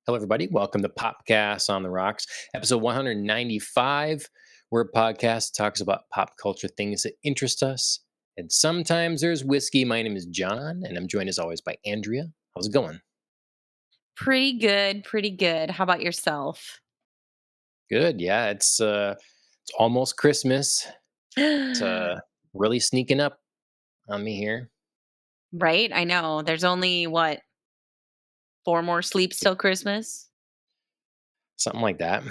Hello, everybody. Welcome to Popcast on the Rocks, episode 195. We're a podcast that talks about pop culture things that interest us. And sometimes there's whiskey. My name is John, and I'm joined as always by Andrea. How's it going? Pretty good, pretty good. How about yourself? Good. Yeah, it's almost Christmas. It's really sneaking up on me here. Right? I know. There's only what, 4 more sleeps till Christmas? Something like that.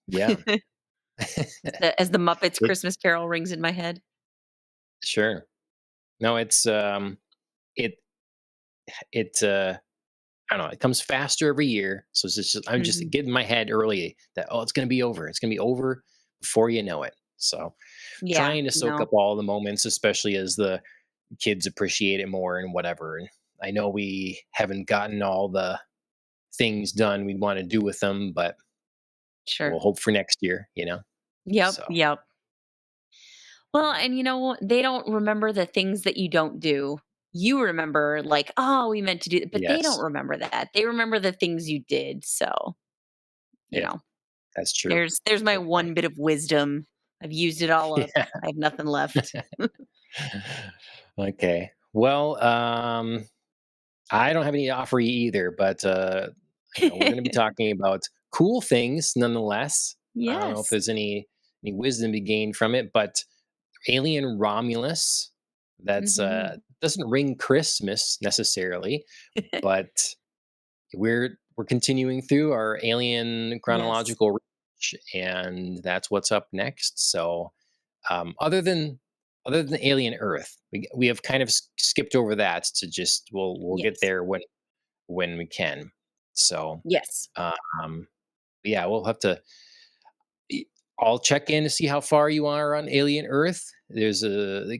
Yeah. As the Muppets it Christmas Carol rings in my head. sure. No, it it I don't know. It comes faster every year, so I'm just Mhm. getting my head early that it's going to be over. It's going to be over before you know it. So Yeah, trying to soak no, up all the moments, especially as the kids appreciate it more and whatever. And I know we haven't gotten all the things done we'd want to do with them, but we'll sure. hope for next year. Yep, So yep. Well, yeah. and they don't remember the things that you don't do. You remember like, "Oh, we meant to do," but they don't Yes. remember that. They remember the things you did, so, you Yeah, know, that's true. there's my Good point. one bit of wisdom. I've used it all up. Yeah. I have nothing left. Okay. Well, I don't have any to offer you either, but we're going to be talking about cool things nonetheless. I don't know if Yes. there's any wisdom to be gained from it, but Alien Romulus, that's Mhm. doesn't ring Christmas necessarily, but we're continuing through our Alien Yes. chronological reach, and that's what's up next. So, um, other than other than Alien Earth, we have kind of skipped over that to just we'll get Yes. there when we can. So, Yes. um, yeah, we'll have to. i- I'll check in to see how far you are on Alien Earth. There's the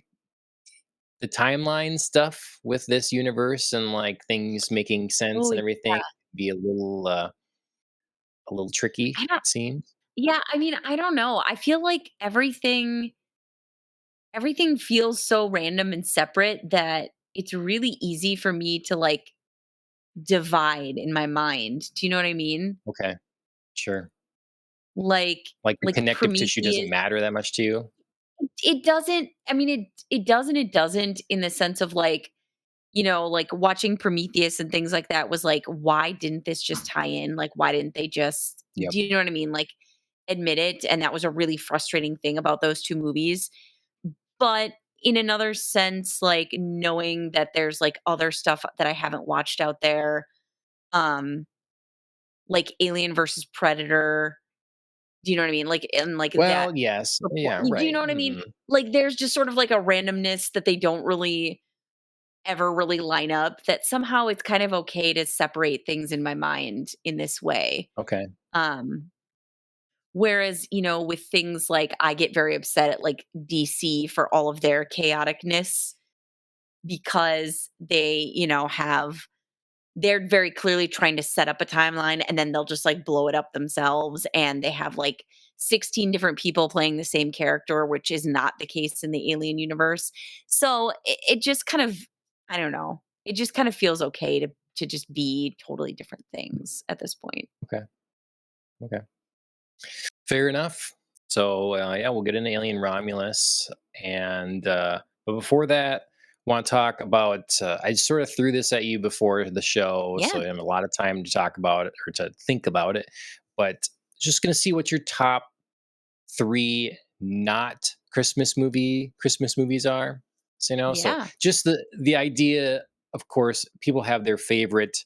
timeline stuff with this universe and like things making sense Oh, and yeah. everything be a little tricky. I don't It seems. yeah, I mean, I don't know. I feel like everything feels so random and separate that it's really easy for me to, like, divide in my mind. Do you know what I mean? Okay, sure. Like Like the like connective tissue doesn't Prometheus, matter that much to you. it doesn't I mean, it doesn't in the sense of, like, like, watching Prometheus and things like that was like, "Why didn't this just tie in? Like, why didn't they just" Yep. do you know what I mean? Like, admit it, and that was a really frustrating thing about those 2 movies. But in another sense, like, knowing that there's, like, other stuff that I haven't watched out there, um, like Alien versus Predator, do you know what I mean? Like, and, like, that Well, yes. Yeah, do you right. know what I mean? Mhm. Like, there's just sort of, like, a randomness that they don't really ever really line up, that somehow it's kind of okay to separate things in my mind in this way. Okay. Um, Whereas, with things like I get very upset at like DC for all of their chaoticness because they, they're very clearly trying to set up a timeline and then they'll just like blow it up themselves and they have like 16 different people playing the same character, which is not the case in the Alien universe. So it just kind of, I don't know. It just kind of feels okay to just be totally different things at this point. Okay. Okay. Fair enough. So, yeah, we'll get into Alien Romulus, and but before that, want to talk about. I sort of threw this at you before the show, Yeah. so I have a lot of time to talk about it or to think about it. But just going to see what your top three not Christmas movies are. So, so Yeah. just the idea. Of course, people have their favorite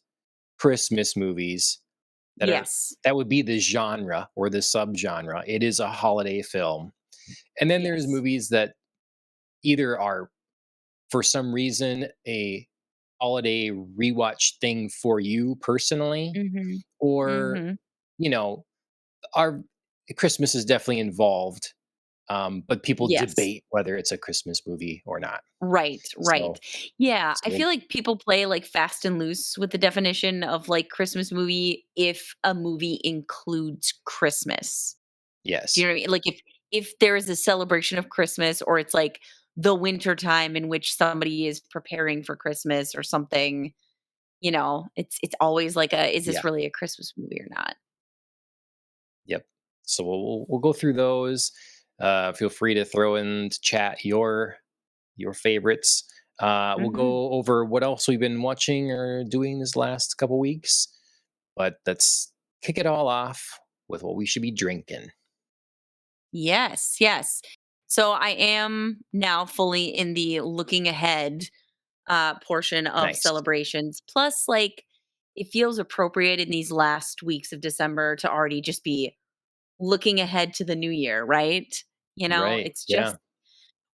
Christmas movies that are Yes. that would be the genre or the subgenre. It is a holiday film. And then there's Yes. movies that either are for some reason a holiday rewatch thing for you personally, Mhm. or Mhm. you know, our Christmas is definitely involved. But people Yes. debate whether it's a Christmas movie or not. Right, right. So, Yeah, I so feel like people play, like, fast and loose with the definition of, like, Christmas movie if a movie includes Christmas. Do you yes, know what I mean? Like, if there is a celebration of Christmas or it's, like, the winter time in which somebody is preparing for Christmas or something, It's always like a, is Yeah. this really a Christmas movie or not? Yep. So we'll go through those. Feel free to throw in to chat your favorites. We'll Mhm. go over what else we've been watching or doing this last couple weeks. But let's kick it all off with what we should be drinking. Yes, yes. So I am now fully in the looking ahead portion of Nice. celebrations. Plus, like, it feels appropriate in these last weeks of December to already just be looking ahead to the new year, right? Right. It's just Yeah.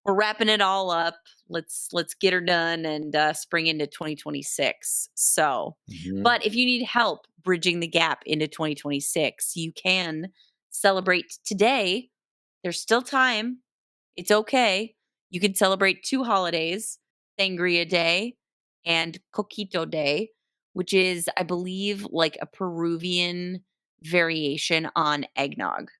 we're wrapping it all up. Let's get her done and spring into 2026. So, Hmm. but if you need help bridging the gap into 2026, you can celebrate today. There's still time. It's okay. You can celebrate two holidays, Sangria Day and Coquito Day, which is, I believe, like a Peruvian variation on eggnog.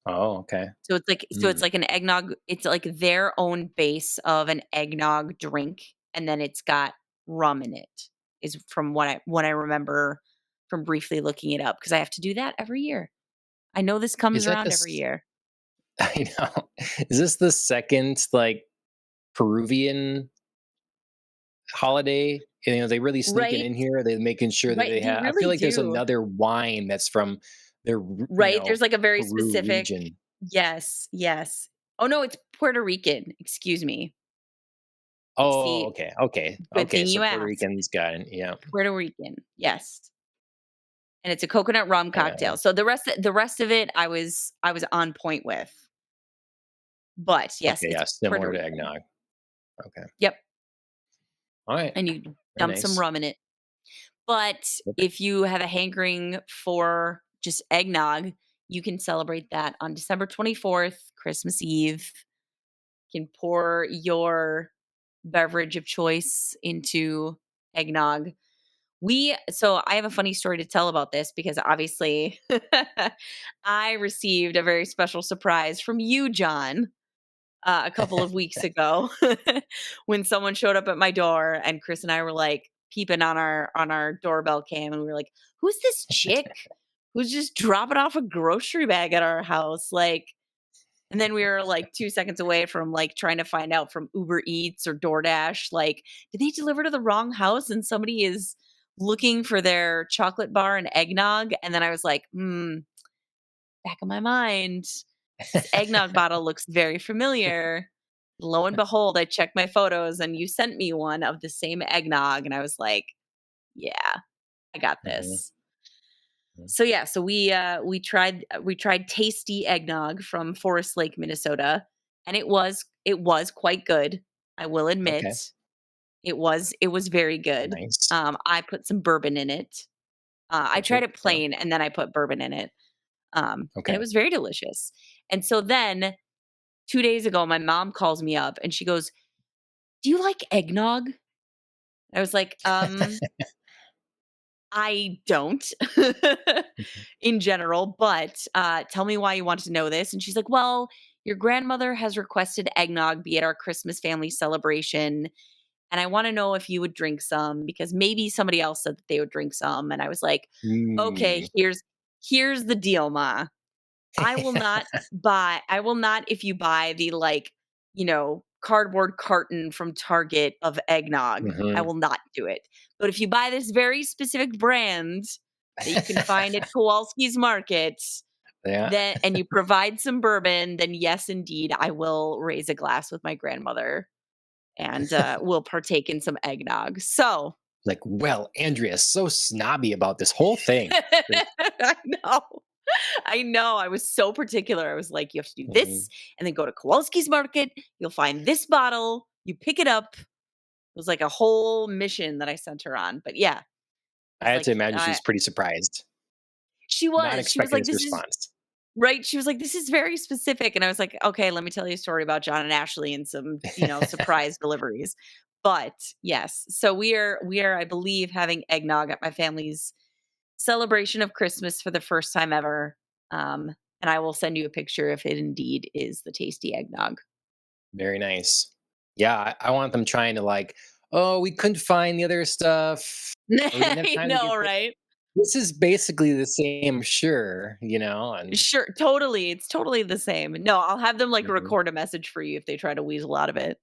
Oh, okay. So it's Mm. like an eggnog, it's like their own base of an eggnog drink, and then it's got rum in it, is from what I remember from briefly looking it up, because I have to do that every year. I know this Is comes that around every this? year. I know. Is this the second like Peruvian holiday? They really sneak it Right? in here. They're making sure that Right, they they have. I feel really like there's do. another wine that's from their, Right? There's like a very Peru specific. region. Yes, yes. Oh, no, it's Puerto Rican, excuse me. Oh, See, okay, okay, good okay. thing So you Puerto asked. Ricans got it. Yeah, Puerto Rican, yes. And it's a coconut rum I know. cocktail. So the rest of it, I was on point with. But yes, Okay, it's yeah, Puerto similar to Rican. eggnog. Okay, Yep, all right, and you very dump some nice. rum in it. But Perfect. if you have a hankering for just eggnog, you can celebrate that on December 24th, Christmas Eve. You can pour your beverage of choice into eggnog. So I have a funny story to tell about this, because obviously I received a very special surprise from you, John, a couple of weeks ago when someone showed up at my door, and Chris and I were like peeping on our doorbell cam, and we were like, "Who's this chick who's just dropping off a grocery bag at our house?" Like, and then we were like 2 seconds away from like trying to find out from Uber Eats or DoorDash, like, did they deliver to the wrong house and somebody is looking for their chocolate bar and eggnog? And then I was like, back of my mind, this eggnog bottle looks very familiar. Lo and behold, I checked my photos and you sent me one of the same eggnog. And I was like, yeah, I got Mhm, this. mhm. So yeah, so we tried tasty eggnog from Forest Lake, Minnesota, and it was quite good. I will Okay, admit it was very good. nice. I put some bourbon in it. I tried Perfect. it Yeah. plain and then I put bourbon in it, and it Okay. was very delicious. And so then 2 days ago, my mom calls me up and she goes, "Do you like eggnog?" I was like, I don't Mhm. in general, but tell me why you wanted to know this." And she's like, "Well, your grandmother has requested eggnog be at our Christmas family celebration. And I want to know if you would drink some, because maybe somebody else said that they would drink some." And I was like, "Okay, Mm. here's the deal, Ma. I will not, if you buy the, like, cardboard carton from Target of eggnog, I Mhm. will not do it. But if you buy this very specific brand that you can find at Kowalski's Market, Yeah. then and you provide some bourbon, then yes, indeed, I will raise a glass with my grandmother and we'll partake in some eggnog." So Like, well, Andrea's so snobby about this whole thing. Like, I know. I know. I was so particular. I was like, "You have to do this, mhm. and then go to Kowalski's Market. You'll find this bottle. You pick it up." It was like a whole mission that I sent her on. But yeah, I I was had to like, imagine she's pretty surprised, she not was. She was expecting like, this "This is response. right." She was like, "This is very specific." And I was like, "Okay, let me tell you a story about John and Ashley and some, surprise deliveries." But yes, so we are, I believe, having eggnog at my family's celebration of Christmas for the first time ever. Um, and I will send you a picture if it indeed is the tasty eggnog. Very nice. Yeah, I want them trying to like "Oh, we couldn't find the other stuff, or we didn't have I time to get know, the." right? This is basically the same, sure, and Sure, totally. It's totally the same. No, I'll have them like mhm. record a message for you if they try to weasel out of it.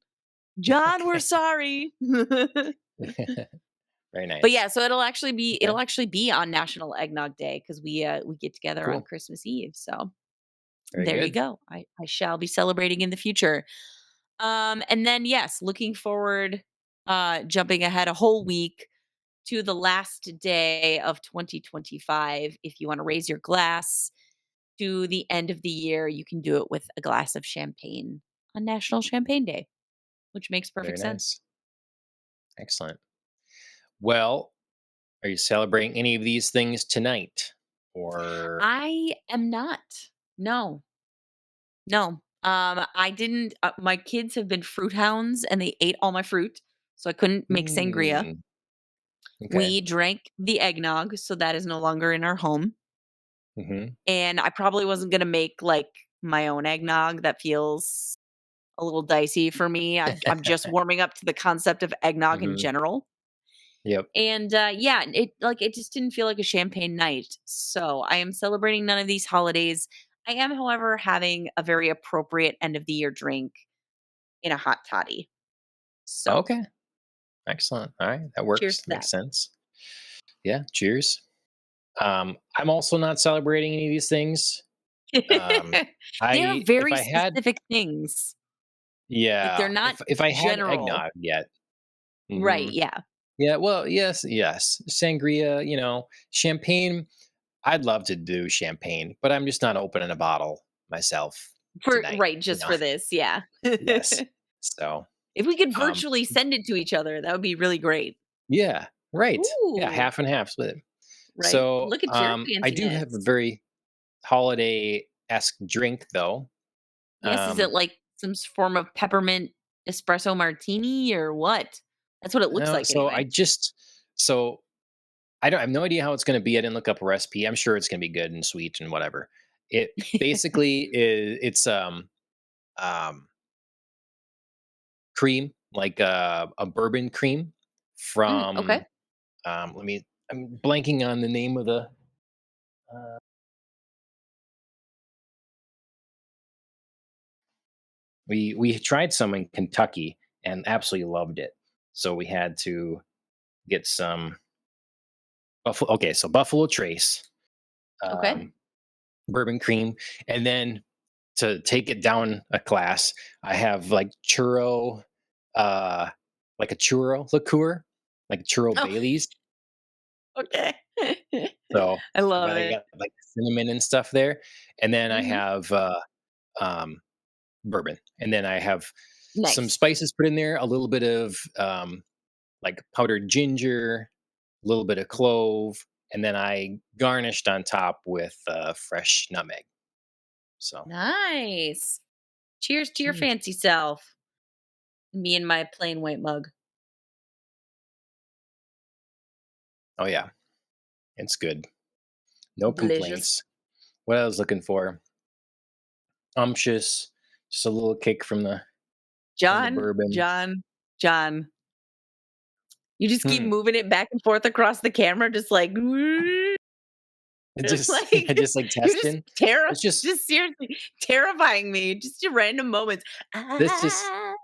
John, we're Okay. sorry. Very But nice. yeah, so Okay, it'll actually be on National Eggnog Day because we get together on cool. Christmas Eve. So Very there you good. go. I shall be celebrating in the future. And then yes, looking forward, jumping ahead a whole week to the last day of 2025. If you want to raise your glass to the end of the year, you can do it with a glass of champagne on National Champagne Day, which makes Very perfect sense. nice. Excellent. Well, are you celebrating any of these things tonight? Or I am not. No, no. I didn't. My kids have been fruit hounds, and they ate all my fruit, so I couldn't make sangria. mm, okay. We drank the eggnog, so that is no longer in our home. Mhm. And I probably wasn't gonna make like my own eggnog. That feels a little dicey for me. I'm just warming up to the concept of eggnog in Mhm. general. Yep. And yeah, it just didn't feel like a champagne night. So I am celebrating none of these holidays. I am, however, having a very appropriate end of the year drink in a hot toddy. So Okay. Excellent. All right, that cheers works. to Makes that. sense. Yeah, cheers. I'm also not celebrating any of these things. They are I if very I had specific things. Like they're yeah, not if I had general. eggnog yet. Right. Mhm. Yeah. Yeah, well, yes, yes. Sangria, champagne, I'd love to do champagne, but I'm just not opening a bottle myself For tonight, right, just for this. Yeah. Yes. If So, we could um virtually send it to each other, that would be really great. yeah, right. Yeah, Ooh. half and half split. Right. So, Look at your I do have a fanciness. very holiday-esque drink though. Yes, is it Um, like some form of peppermint espresso martini or what? That's what it looks no, like so anyway. so I have no idea how it's gonna be. I didn't look up a recipe. I'm sure it's gonna be good and sweet and whatever. It basically is it's um cream, like a bourbon cream Okay. from I'm blanking on the name of the uh, we tried some in Kentucky and absolutely loved it. So we had to get some buffalo okay, so Buffalo Trace, Okay. um, bourbon cream, and then to take it down a class, I have uh like a churro liqueur, like churro Oh, Baileys. okay. So I love but I it. got like cinnamon and stuff there. And then I Mhm. have um bourbon. And then I have some Nice. spices put in there, a little bit of like powdered ginger, a little bit of clove, and then I garnished on top with fresh nutmeg. So Nice. Cheers to your cheers. fancy self. Me and my plain white mug. Oh yeah, it's good. No Delicious. complaints. What I was looking for, umptious, just a little kick from the John, bourbon. John, John. You just keep Hmm. moving it back and forth across the camera, just like It just like, I just like you're just testing. Let's just just seriously terrifying me, just in random moments. let's just Ah.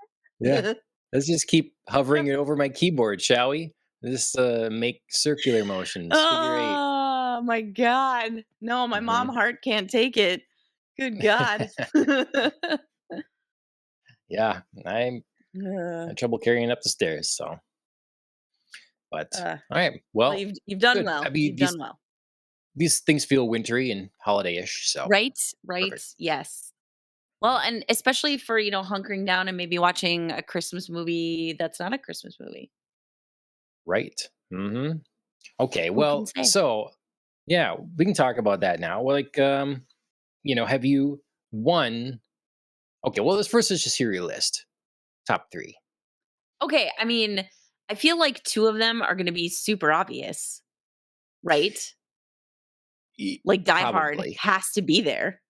yeah. Let's just keep hovering it over my keyboard, shall we? Just make circular motions, figure eight. Oh my god. No, my mom Hmm. heart can't take it. Good god. Yeah, I Ugh, had trouble carrying up the stairs. So, but uh, all right, well, well, you've done good. I well, mean, you've done these well. these things feel wintry and holiday-ish, so Right? Right? perfect. Yes. Well, and especially for, hunkering down and maybe watching a Christmas movie that's not a Christmas movie. Right. Okay. Who can Well, say? so yeah, we can talk about that now. Like, have you won? Okay. Well, this first is just hear your list, top three. Okay, I mean, I feel like 2 of them are gonna be super obvious, right? Like, Die Hard Probably. has to be there.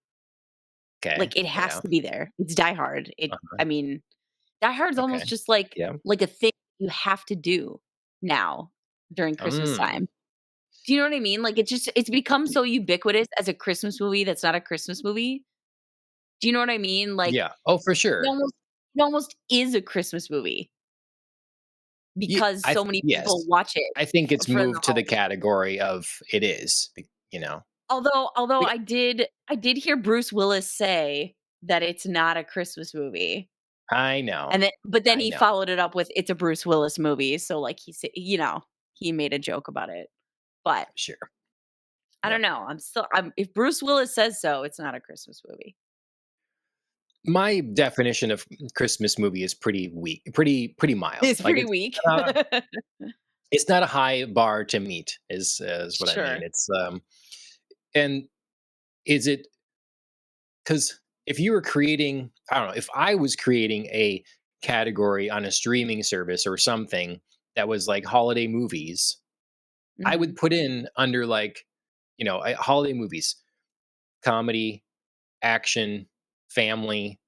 Okay. Like, it has Yeah. to be there. It's Die Hard. Uh-huh. I mean, Die Hard's Okay. almost just like Yeah. a thing you have to do now during Christmas Mm, time. Do you know what I mean? Like, it's become so ubiquitous as a Christmas movie that's not a Christmas movie. Do you know what I mean? Like, yeah. Oh, for it sure. almost it almost is a Christmas movie because so many people Yes. watch it I think it's for the moved to the holiday. category of it is, Although Be I did hear Bruce Willis say that it's not a Christmas movie, I know. and then I he know. followed it up with, "It's a Bruce Willis movie," so, like, he made a joke about it. But Sure. I don't Yep. know, I'm if Bruce Willis says so, it's not a Christmas movie. My definition of Christmas movie is pretty weak, pretty mild. It's Like pretty weak. it's not a high bar to meet is what I mean. Sure. It's and is it cuz if you were creating, I don't know, if I was creating a category on a streaming service or something that was like holiday movies, I would Mhm. put in under like, holiday movies, comedy, action, family,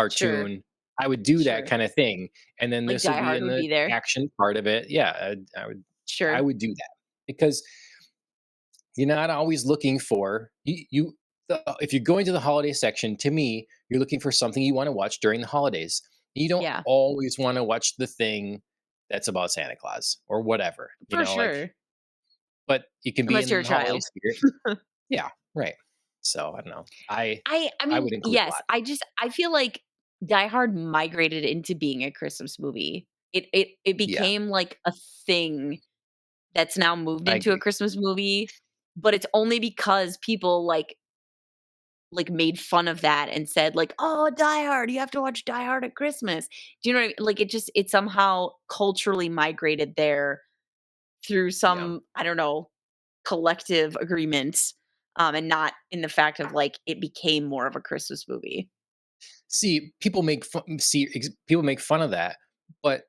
Sure, cartoon. I would do that sure. kind of thing, and then Like, this would Die be Hard in would the be there. action part of it. Yeah, I Sure. would do that because you're not always looking for if you're going to the holiday section. To me, you're looking for something you want to watch during the holidays. You don't Yeah, always want to watch the thing that's about Santa Claus or whatever. for Like, sure, but you can be unless you're in a holiday child. spirit. Yeah, right. So I don't know. I I mean, would include a yes, lot. I feel like Die Hard migrated into being a Christmas movie. It Yeah, became like a thing that's now moved I into a agree. Christmas movie, but it's only because people, like, made fun of that and said, like, "Oh, Die Hard, you have to watch Die Hard at Christmas." Do you know what I mean? Like, it somehow culturally migrated there through Yeah. some, I don't know, collective agreement, and not in the fact of, like, it became more of a Christmas movie. People make fun of that, but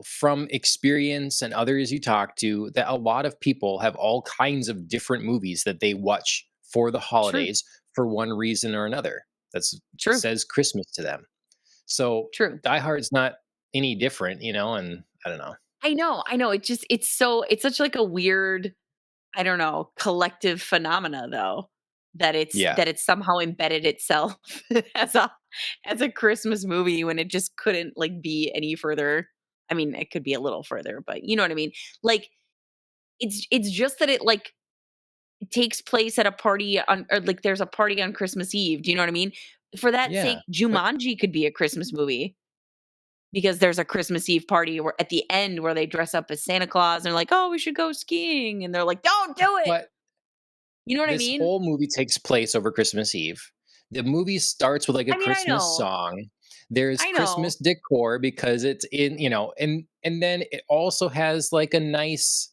from experience and others you talk to that a lot of people have all kinds of different movies that they watch for the True, holidays for one reason or another. That's true, says Christmas to them. So true. Die Hard's not any different, and I don't know. I know, it's such, like, a weird, I don't know, collective phenomena though, Yeah. that it's somehow embedded itself as a Christmas movie when it just couldn't, like, be any further. I mean, it could be a little further, but you know what I mean? Like, it's just that it takes place at a party on, or, like, there's a party on Christmas Eve, do you know what I mean? For that Yeah. sake, But Jumanji could be a Christmas movie because there's a Christmas Eve party where at the end where they dress up as Santa Claus and they're like, "Oh, we should go skiing," and they're like, "Don't do it." but You know what I this mean? whole movie takes place over Christmas Eve. The movie starts with like a I mean, Christmas song. There's I know. Christmas decor because it's and then it also has like a nice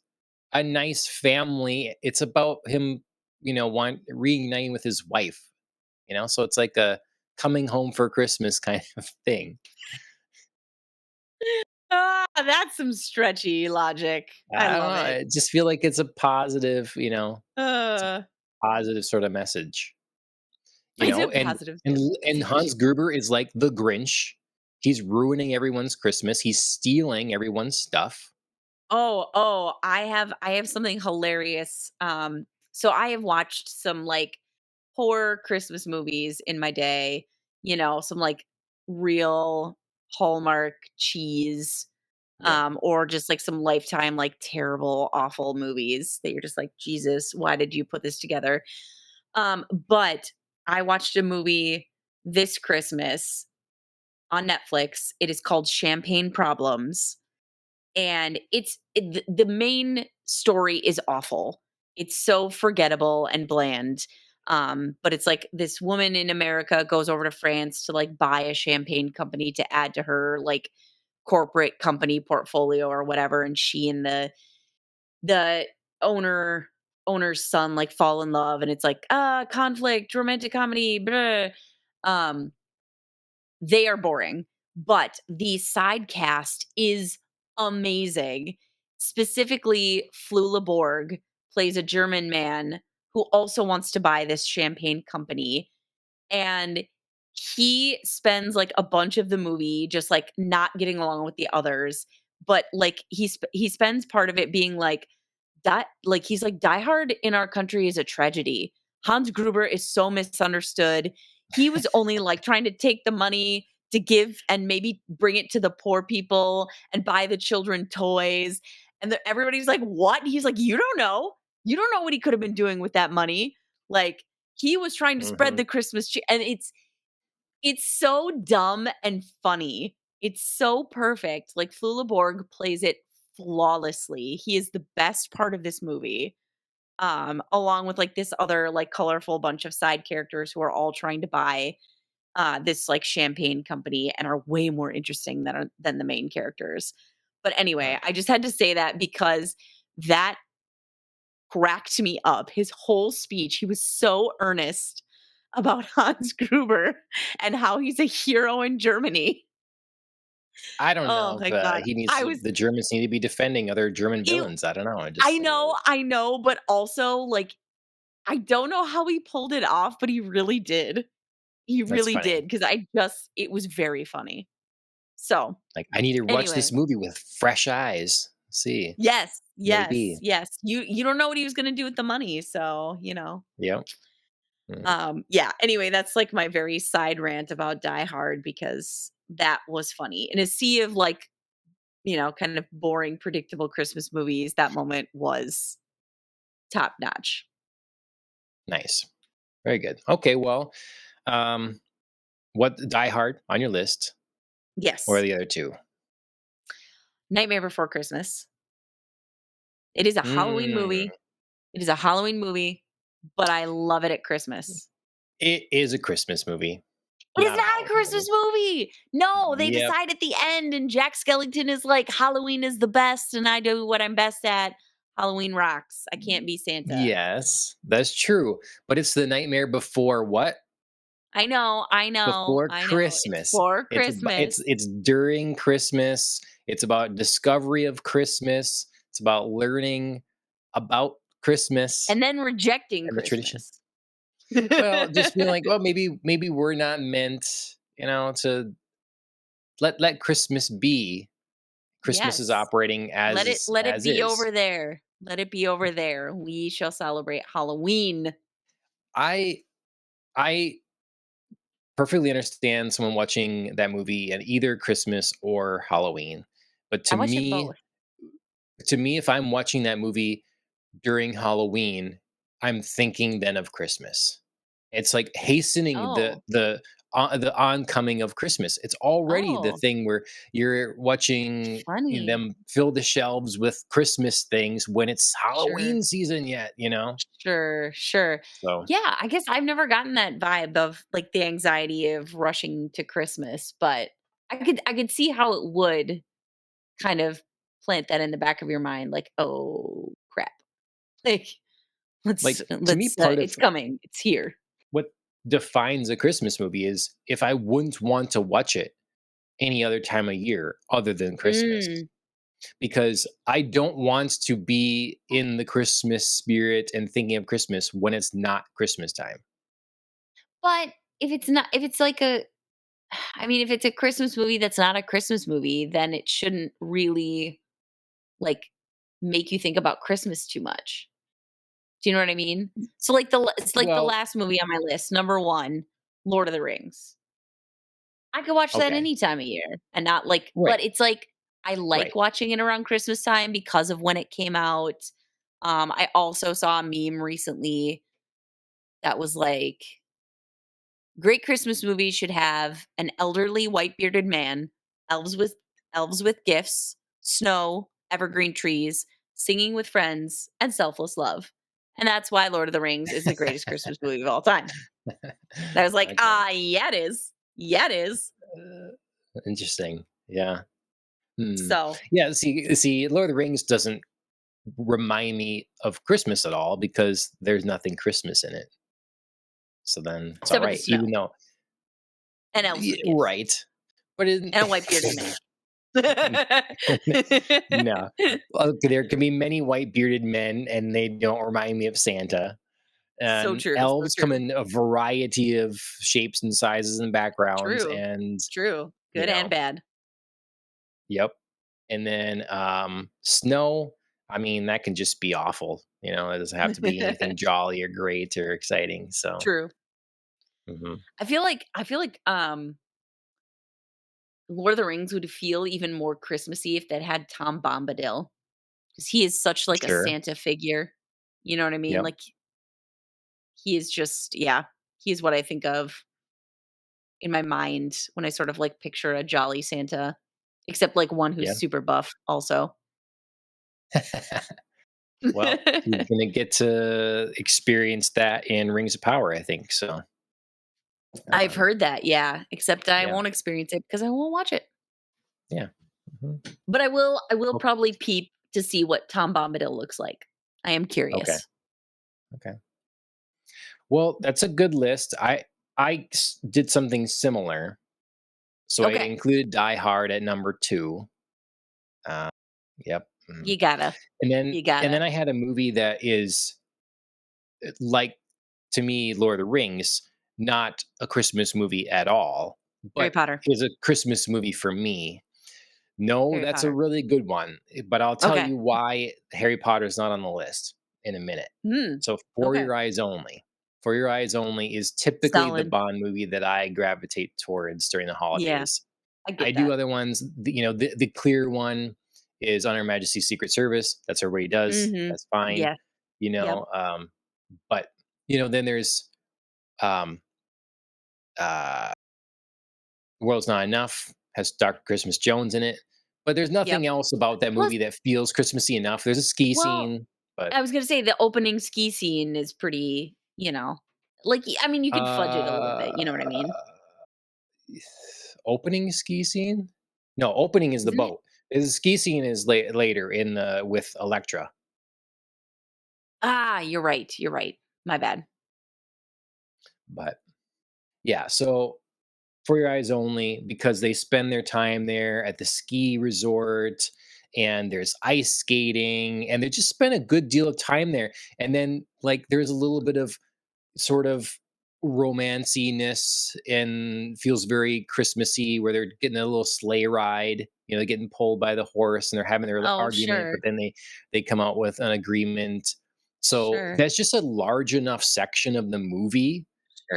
family. It's about him, reuniting with his wife, so it's like a coming home for Christmas kind of thing. Ah, that's some stretchy logic. I I don't love know. it. I just feel like it's a positive, it's a Uh, positive sort of message. You it's know, a and positive and and message. Hans Gruber is like the Grinch. He's ruining everyone's Christmas. He's stealing everyone's stuff. I have something hilarious. So I have watched some, like, horror Christmas movies in my day, some, like, real Hallmark cheese, Yep. or just, like, some Lifetime, like, terrible, awful movies that you're just like, "Jesus, why did you put this together?" But I watched a movie this Christmas on Netflix. It is called Champagne Problems, and the main story is awful. It's so forgettable and bland. But it's like this woman in America goes over to France to, like, buy a champagne company to add to her, like, corporate company portfolio or whatever, and she and the owner owner's son, like, fall in love, and it's like, conflict, romantic comedy, blah. Um, they are boring, but the side cast is amazing. Specifically, Flula Borg plays a German man who also wants to buy this champagne company, and he spends, like, a bunch of the movie just, like, not getting along with the others, but, like, he spends part of it being like, that like, he's like, "Die Hard in our country is a tragedy. Hans Gruber is so misunderstood. He was only, like, trying to take the money to give and maybe bring it to the poor people and buy the children toys." And everybody's like, "What?" He's like, "You don't know. You don't know what he could have been doing with that money." Like, he was trying to spread Mhm. the Christmas tree, and it's so dumb and funny. It's so perfect. Like, Flula Borg plays it flawlessly. He is the best part of this movie, along with, like, this other, like, colorful bunch of side characters who are all trying to buy, this, like, champagne company and are way more interesting than the main characters. But Mm. anyway, I just had to say that because that cracked me up. His whole speech, he was so earnest about Hans Gruber and how he's a hero in Germany. I don't Oh know if, my god. he needs I to was the Germans need to be defending other German it villains. I don't know. I just, I know, but also, like, I don't know how he pulled it off, but he really did. He that's really funny. did, 'cause it was very funny. So, Like, I need to watch this anyway. movie with fresh eyes. See, Yes, yes, maybe. yes. You don't know what he was gonna do with the money, so, Yep. Mm. Yeah, anyway, that's, like, my very side rant about Die Hard because that was funny. In a sea of, like, kind of boring, predictable Christmas movies, that moment was top notch. Nice. Very good. Okay, well, um, what Die Hard on your list or Yes. the other 2? Nightmare Before Christmas. It is a Halloween Mm, movie. It is a Halloween movie, but I love it at Christmas. it is a Christmas movie, It is not a not a Halloween Christmas movie. movie. No, they Yep. decide at the end, and Jack Skellington is like, Halloween is the best, and I do what I'm best at. Halloween rocks. I can't be Santa. Yes, that's true, but it's the nightmare before what? I know, Before I know. It's Christmas. for It's Christmas. it's during Christmas. It's about discovery of Christmas. It's about learning about Christmas And then rejecting and the tradition. Christmas. Well, just being like, "Oh, maybe we're not meant, to let Christmas be." Christmas is Yes. operating Let it as be is. over there. Let it be over there. We shall celebrate Halloween. I I perfectly understand someone watching that movie at either Christmas or Halloween. But I watch it both. to me, if I'm watching that movie during Halloween, I'm thinking then of Christmas. It's like hastening Oh. the oncoming of Christmas. It's already the Oh, thing where you're watching funny. them fill the shelves with Christmas things when it's Sure. Halloween season yet. Sure, sure. So, Yeah, I guess I've never gotten that vibe of, like, the anxiety of rushing to Christmas, but I could see how it would kind of plant that in the back of your mind, like, "Oh, crap." Like, like to me, part of it's coming. It's here. what defines a Christmas movie is if I wouldn't want to watch it any other time of year other than Christmas. Mm. Because I don't want to be in the Christmas spirit and thinking of Christmas when it's not Christmas time. But if it's like a I mean, if it's a Christmas movie that's not a Christmas movie, then it shouldn't really, like, make you think about Christmas too much. Do you know what I mean? So, like, it's like the Well, last movie on my list, number 1, Lord of the Rings. I could watch that okay. any time of year and not, like, but Right. it's like, I like Right. watching it around Christmas time because of when it came out. I also saw a meme recently that was like, "Great Christmas movies should have an elderly white bearded man, elves with elves with gifts, snow, evergreen trees, singing with friends, and selfless love." And that's why Lord of the Rings is the greatest Christmas movie of all time. And I was like, Okay. yeah, it is. Yeah, it is." Interesting. Yeah. Hmm. So, Yeah. See, Lord of the Rings doesn't remind me of Christmas at all because there's nothing Christmas in it. So then it's all except for the right. snow Even though, and elves with gifts right. But it, and a white bearded man. no. Okay, there can be many white bearded men, and they don't remind me of Santa. So true, so Elves come true. in a variety of shapes and sizes and backgrounds, True, and true. you Good and know, bad. yep. And then snow, I mean, that can just be awful. It doesn't have to be anything jolly or great or exciting. So, True. mhm. I feel like Lord of the Rings would feel even more Christmassy if that had Tom Bombadil, because he is such like a Sure. Santa figure. You know what I mean? Yep. Like he is just yeah, he's what I think of in my mind when I sort of like picture a jolly Santa, except like one who's Yeah. super buff also. Well, he's gonna get to experience that in Rings of Power, I think. So, I've um, heard that, yeah, except I yeah, won't experience it because I won't watch it. yeah. Mhm. But I will Well, probably peep to see what Tom Bombadil looks like. I am okay, curious. okay. Well, that's a good list. I did something similar, so I Okay, included Die Hard at number two. Uh, yep. you gotta, And then you and then gotta. I had a movie that is like to me, Lord of the Rings, not a Christmas movie at all, Harry but Potter, is a Christmas movie for me. No, Harry that's a Potter. really good one, but I'll tell Okay. you why Harry Potter's not on the list in a minute. Hmm, So, For okay. Your Eyes Only. For Your Eyes Only is typically the Solid. Bond movie that I gravitate towards during the Yeah, holidays. I I get do that. other ones. The clear one is On Her Majesty's Secret Service. That's what everybody does. Mhm. That's fine. Yeah, You yep. know, um, but then there's um, uh, World's Not Enough has Dr. Christmas Jones in it, but there's Yep. nothing else about that Plus movie that feels Christmassy enough. There's a ski well, scene, but I was gonna say the opening ski scene is pretty, like, I mean, you could fudge it a little uh, bit, you know what I mean? opening ski scene? No, opening is the Isn't it? boat. The ski scene is later in the with Electra, Ah, you're right. My bad. but yeah. So For Your Eyes Only, because they spend their time there at the ski resort, and there's ice skating, and they just spend a good deal of time there. And then like there's a little bit of sort of romanciness and feels very Christmassy, where they're getting a little sleigh ride, getting pulled by the horse, and they're having their Oh, argument, sure, but then they come out with an agreement. So sure, that's just a large enough section of the movie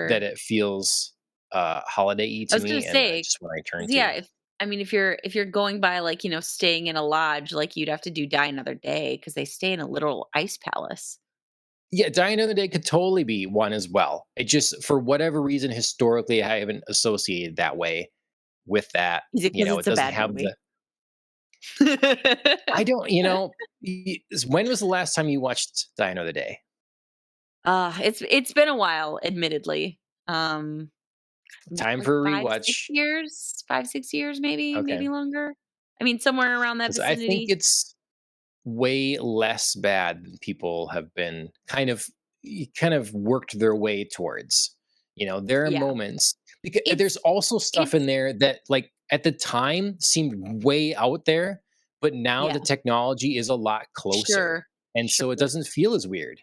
that sure. it feels holiday-y I to was gonna me, and say, just what I turn 'cause to. yeah, if you're going by, like, staying in a lodge, like, you'd have to do Die Another Day because they stay in a literal ice palace. Yeah, Die Another Day could totally be one as well. It just, for whatever reason, historically, I haven't associated that way with that. Is it because It it's a doesn't bad have the. movie? I don't. When was the last time you watched Die Another Day? It's been a while, admittedly. Um, Time like for a 5, 6 rewatch. years? 5, 6 years, maybe Okay, longer? I mean, somewhere around that because I think vicinity. it's way less bad than people have been kind of worked their way towards. There are Yeah. moments, because there's It's also stuff in it's there that, like, at the time seemed way out there, but now yeah, the technology is a lot closer, sure, and so it sure. doesn't feel as weird.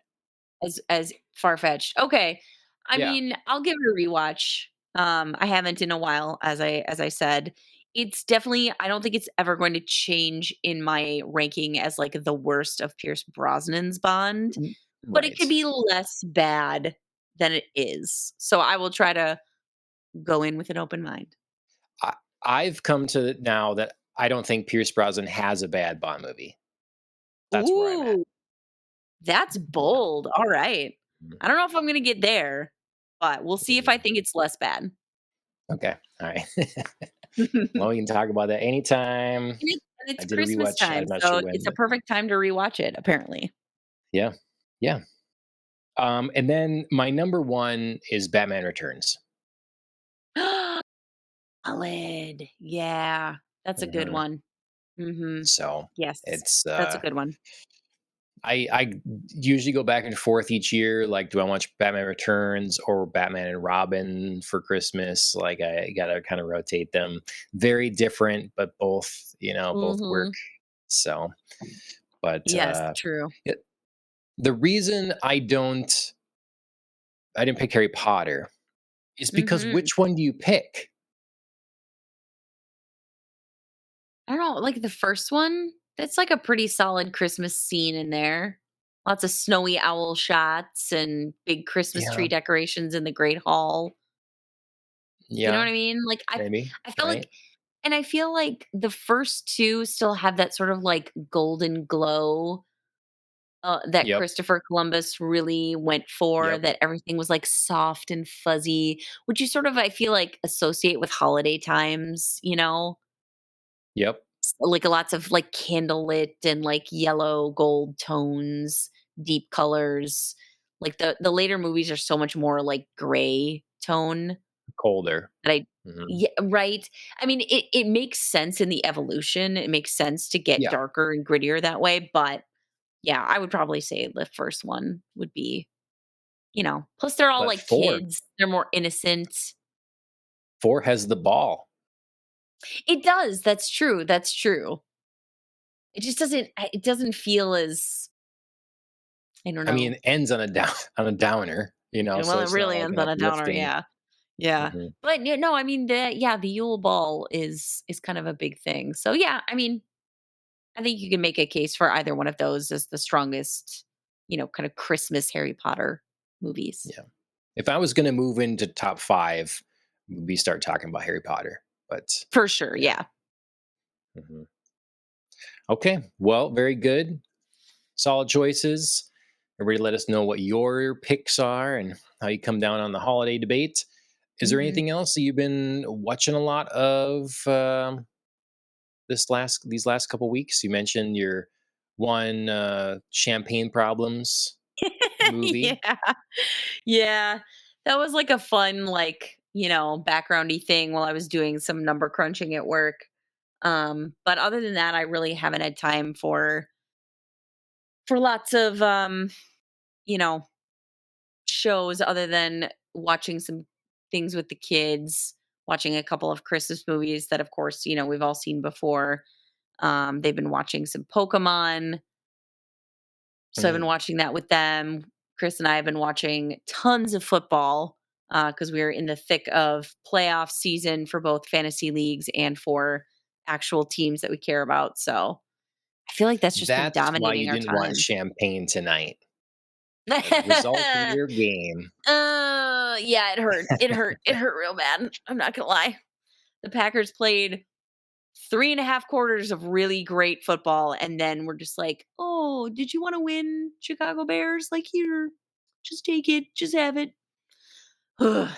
As far-fetched. Okay. I Yeah. mean, I'll give it a rewatch. I haven't in a while, as I said. It's definitely I don't think it's ever going to change in my ranking as, like, the worst of Pierce Brosnan's Bond, Mm, but it could right. be less bad than it is. So I will try to go in with an open mind. I, I've come to now that I don't think Pierce Brosnan has a bad Bond movie. That's where I'm at. Ooh, that's Yeah. bold. Alright. I don't know if I'm gonna get there, but we'll see if I Mhm. think it's less bad. Okay. All right. Well, we can talk about that anytime. And it's I did a Christmas rewatch. time, I'm not sure so when, it's a but perfect time to rewatch it, apparently. yeah. Yeah. And then my number one is Batman Returns. Solid. Yeah, that's a good Mhm. one. Mhm. So Yes, it's that's a good one. I usually go back and forth each year. Like, do I watch Batman Returns or Batman and Robin for Christmas? Like, I gotta kind of rotate them. Very different, but both work. Mhm. So, but Yes, true. the reason I didn't pick Harry Potter is because Mhm. which one do you pick? I don't know, like the first one, that's like a pretty solid Christmas scene in there. Lots of snowy owl shots and big Christmas tree Yeah. decorations in the Great Hall. You know what Yeah. I mean? Like Maybe. I feel like Right. and I feel like the first 2 still have that sort of like golden glow that Yep. Christopher Columbus really went for, Yep. that everything was like soft and fuzzy, which you sort of I feel like associate with holiday times, Yep. like lots of like candlelit and like yellow gold tones, deep colors. Like the later movies are so much more like gray tone Colder. that I Hmm. yeah, right. I mean, it makes sense in the evolution. It makes sense to get Yeah. darker and grittier that way, but yeah, I would probably say the first one would be, plus they're all But like four, kids. They're more innocent. four has the ball. It does. That's true. That's true. It doesn't feel as I don't I mean, know. it ends on a down on a downer, Well, so it it's not really like ends an on a downer, uplifting. yeah. Yeah. Mhm. But no, I mean the Yule Ball is kind of a big thing. So yeah, I mean, I think you can make a case for either one of those as the strongest, kind of Christmas Harry Potter movies. Yeah. If I was gonna move into top 5, we start talking about Harry Potter, but For sure, yeah. yeah. Mhm. Okay, well, very good. Solid choices. Everybody let us know what your picks are and how you come down on the holiday debate. Is there Mhm. anything else that you've been watching a lot of, these last couple weeks? You mentioned your one, Champagne Problems movie. Yeah. Yeah. That was like a fun, like, backgroundy thing while I was doing some number crunching at work. But other than that, I really haven't had time for lots of you know, shows other than watching some things with the kids, watching a couple of Christmas movies that of course, we've all seen before. They've been watching some Pokemon. So I've been Mm. watching that with them. Chris and I have been watching tons of football because we are in the thick of playoff season for both fantasy leagues and for actual teams that we care about. So I feel like that's just been That's why dominating you our didn't want time. champagne tonight. The result of your game. Yeah, it hurt. It hurt. It hurt real bad. I'm not gonna lie. The Packers played 3.5 quarters of really great football, and then we're just like, "Oh, did you wanna win, Chicago Bears? Like, here, just take it, just have it." Ugh.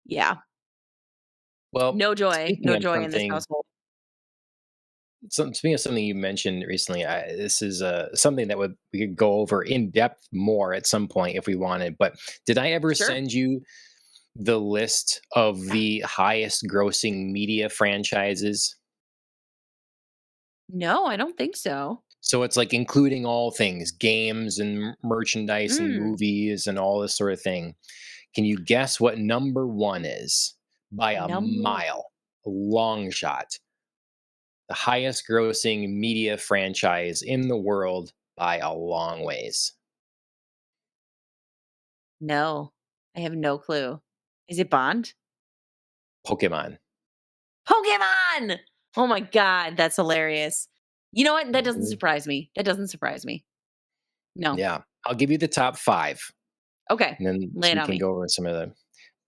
Yeah, Well, no speaking of joy in this something household. speaking of something you mentioned recently, this is something that we could go over in depth more at some point if we wanted. But did I ever Sure. send you the list of the highest grossing media franchises? No, I don't think so. So it's like including all things, games and merchandise and Mm, movies and all this sort of thing. Can you guess what number one is by a number mile, a long shot? The highest grossing media franchise in the world by a long ways. no. I have no clue. Is it Bond? Pokemon. Pokemon! Oh my god, that's hilarious. You know what? That doesn't Mhm. surprise me. That doesn't surprise me. No. Yeah. I'll give you the top 5, Okay. and then Lay so it we on can me. go over some of the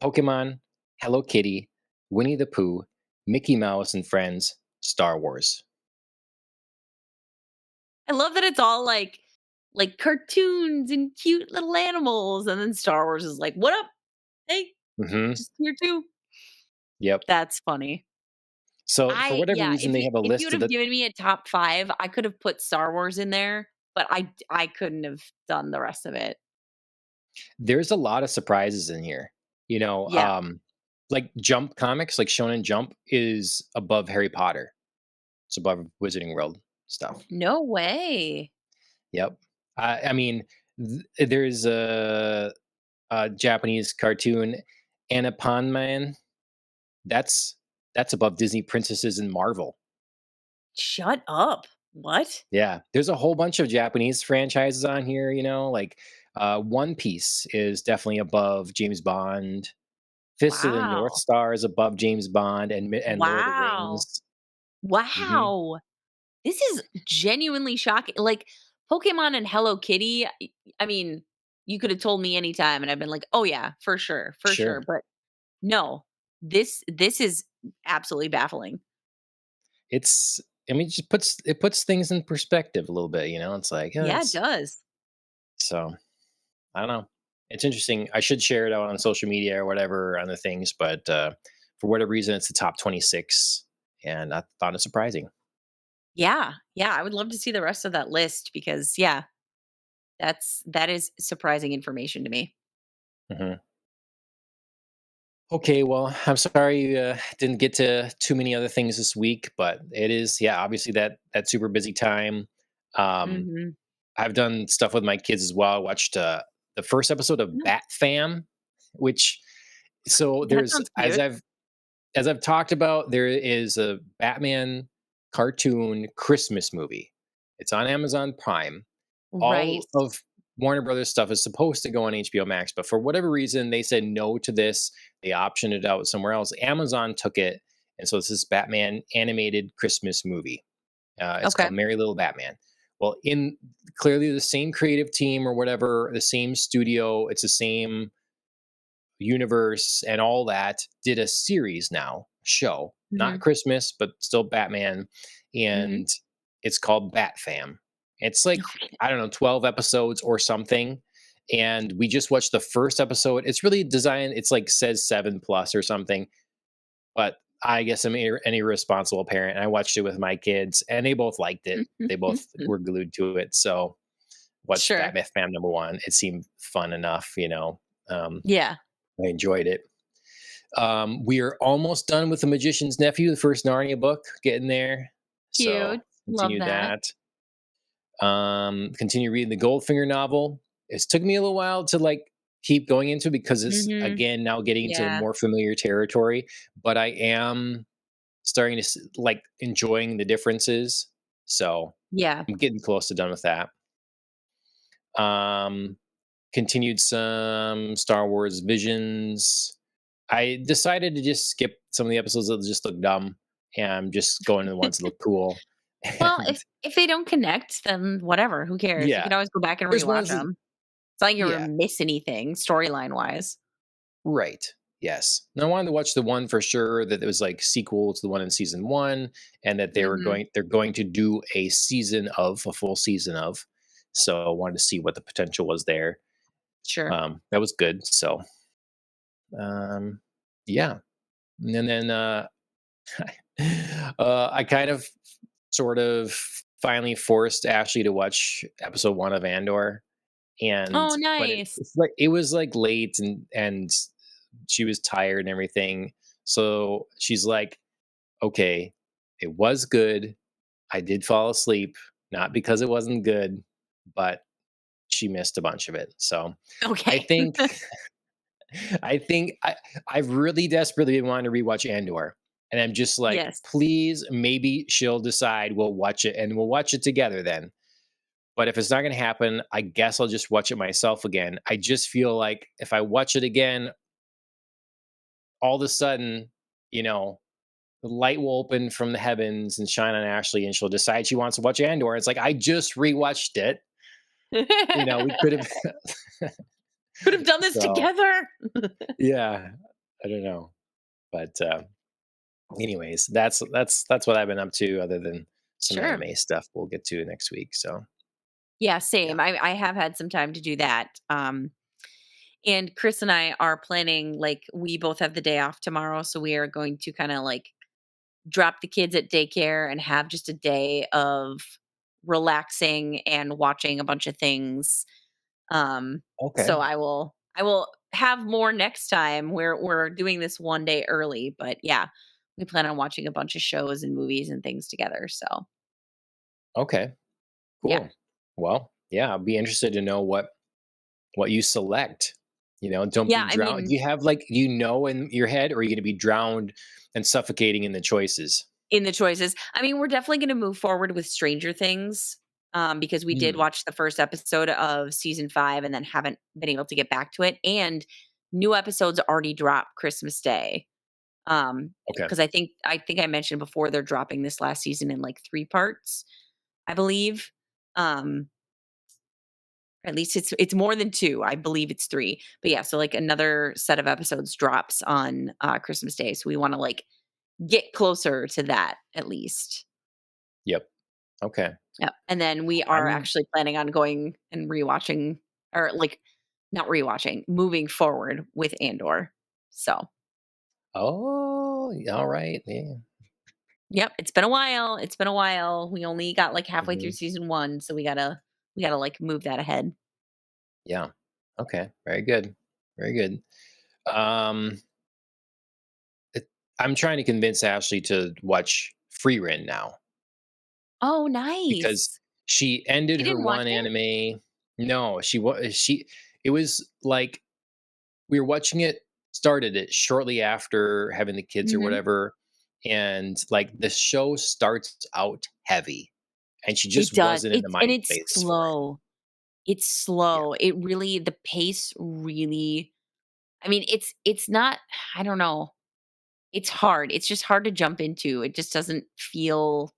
Pokemon, Hello Kitty, Winnie the Pooh, Mickey Mouse and Friends, Star Wars. I love that it's all like cartoons and cute little animals, and then Star Wars is like, "What up? Hey, Mhm. just here too." Yep. That's funny. So for I whatever yeah, reason, they have a if you list would of have the given me a top 5, I could have put Star Wars in there, but I couldn't have done the rest of it. there's a lot of surprises in here. You know, Yeah. like Jump Comics, like Shonen Jump is above Harry Potter. It's above Wizarding World stuff. No way. Yep. I mean, there's a Japanese cartoon, Man. That's that's above Disney princesses and Marvel. Shut up. What? Yeah, there's a whole bunch of Japanese franchises on here. Like One Piece is definitely above James Bond. Fist of the North Wow. Star is above James Bond and Lord of the Wow. Rings. Mhm. Wow. This is genuinely shocking. Like, Pokemon and Hello Kitty, I mean, you could have told me anytime and I've been like, "Oh yeah, for sure." Sure. But no, this is absolutely baffling. It's I mean, it puts things in perspective a little bit, you know? It's like, Yeah, it it's does. so I don't know. It's interesting. I should share it out on social media or whatever on the things, but for whatever reason, it's the top 26, and I thought it surprising. Yeah. Yeah, I would love to see the rest of that list because yeah, that is surprising information to me. Hmm. Okay, well, I'm sorry you didn't get to too many other things this week, but it is, yeah, obviously that super busy time. Um, Mhm. I've done stuff with my kids as well. I watched the first episode of No, Bat Fam, which so that there's sounds cute. as I've talked about, there is a Batman cartoon Christmas movie. It's on Amazon Prime. Right. All of Warner Brothers stuff is supposed to go on HBO Max, but for whatever reason, they said no to this. They optioned it out somewhere else. Amazon took it, and so it's this Batman animated Christmas movie. It's Okay. called Merry Little Batman. Well, in clearly the same creative team or whatever, the same studio, it's the same universe and all that, did a series now, show, not Mhm. Christmas, but still Batman, Mhm. and it's called Bat Fam. It's like, Okay. I don't know, 12 episodes or something. And we just watched the first episode. It's really designed, it's like says 7 plus or something, but I guess I'm an irresponsible parent. And I watched it with my kids and they both liked it. They both were glued to it. So watched Sure. Bat Fam number one. It seemed fun enough, you know. Um, Yeah. I enjoyed it. We are almost done with The Magician's Nephew, the first Narnia book, getting there. So Cute. Love continue that. that. Continue reading the Goldfinger novel. It's took me a little while to like keep going into because it's Mhm. again now getting into Yeah. more familiar territory, but I am starting to like enjoying the differences. So Yeah. I'm getting close to done with that. Um, Continued some Star Wars Visions. I decided to just skip some of the episodes that just look dumb, and I'm just going to the ones that look cool. Well, And if they don't connect, then whatever, who cares? You can yeah, always go back and there's rewatch ones that them. It's not like you're yeah, gonna miss anything storyline-wise. right. Yes. And I wanted to watch the one for sure that it was like sequel to the one in season one, and that Mhm. they're going to do a full season of. So I wanted to see what the potential was there. Sure. That was good. So um, yeah, and then I kind of sort of finally forced Ashley to watch episode one of Andor, and Oh, but nice. it's like it was like late and she was tired and everything. So she's like, "Okay, it was good. I did fall asleep, not because it wasn't good, but she missed a bunch of it." So I Okay. think I think I've really desperately wanted to rewatch Andor, and I'm just like, Yes. please, maybe she'll decide we'll watch it, and we'll watch it together then. But if it's not going to happen, I guess I'll just watch it myself again. I just feel like if I watch it again, all of a sudden, you know, the light will open from the heavens and shine on Ashley, and she'll decide she wants to watch Andor. It's like I just rewatched it. You know, we could have. Could have done this So together. yeah, I don't know, but anyways, that's what I've been up to other than some Sure. anime stuff we'll get to next week. So Yeah, yeah. same. I have had some time to do that. And Chris and I are planning, like, we both have the day off tomorrow, so we are going to kind of like drop the kids at daycare and have just a day of relaxing and watching a bunch of things. So Okay. I will have more next time. We're doing this one day early, but yeah, we plan on watching a bunch of shows and movies and things together. So Okay. yeah. Cool. Well, yeah, I'll be interested to know what you select. You know, don't be Yeah, I drowned. Do mean, you have like in your head, or are you going to be drowned and suffocating in the choices? in the choices. I mean, we're definitely gonna move forward with Stranger Things, because we did Mm, watch the first episode of season 5 and then haven't been able to get back to it, and new episodes already dropped Christmas Day. Okay. Because I think I mentioned before they're dropping this last season in, like, 3 parts, I believe. Um, or at least it's more than 2, I believe it's 3. But yeah, so, like, another set of episodes drops on, Christmas Day, so we wanna, like, get closer to that at least. Yep. Okay. Yep, and then we are I'm actually planning on going and rewatching, or, like, not rewatching, moving forward with Andor. So, Oh, all right. Yeah. yep, it's been a while, it's been a while. We only got, like, halfway through Hmm. season 1, so we gotta, like, move that ahead. Yeah. Okay. Very good. Very good. Um, it, I'm trying to convince Ashley to watch Free Ren now Oh, because nice. she ended She her didn't watch one it? anime. No, she was she. It was like we were watching it, started it shortly after having the kids or Mhm. whatever, and like the show starts out heavy, and she It just does. wasn't in the mind It's space for it. slow. It's Yeah. slow. It really the pace really, I mean, it's not, I don't know. It's hard. It's just hard to jump into. It just doesn't feel,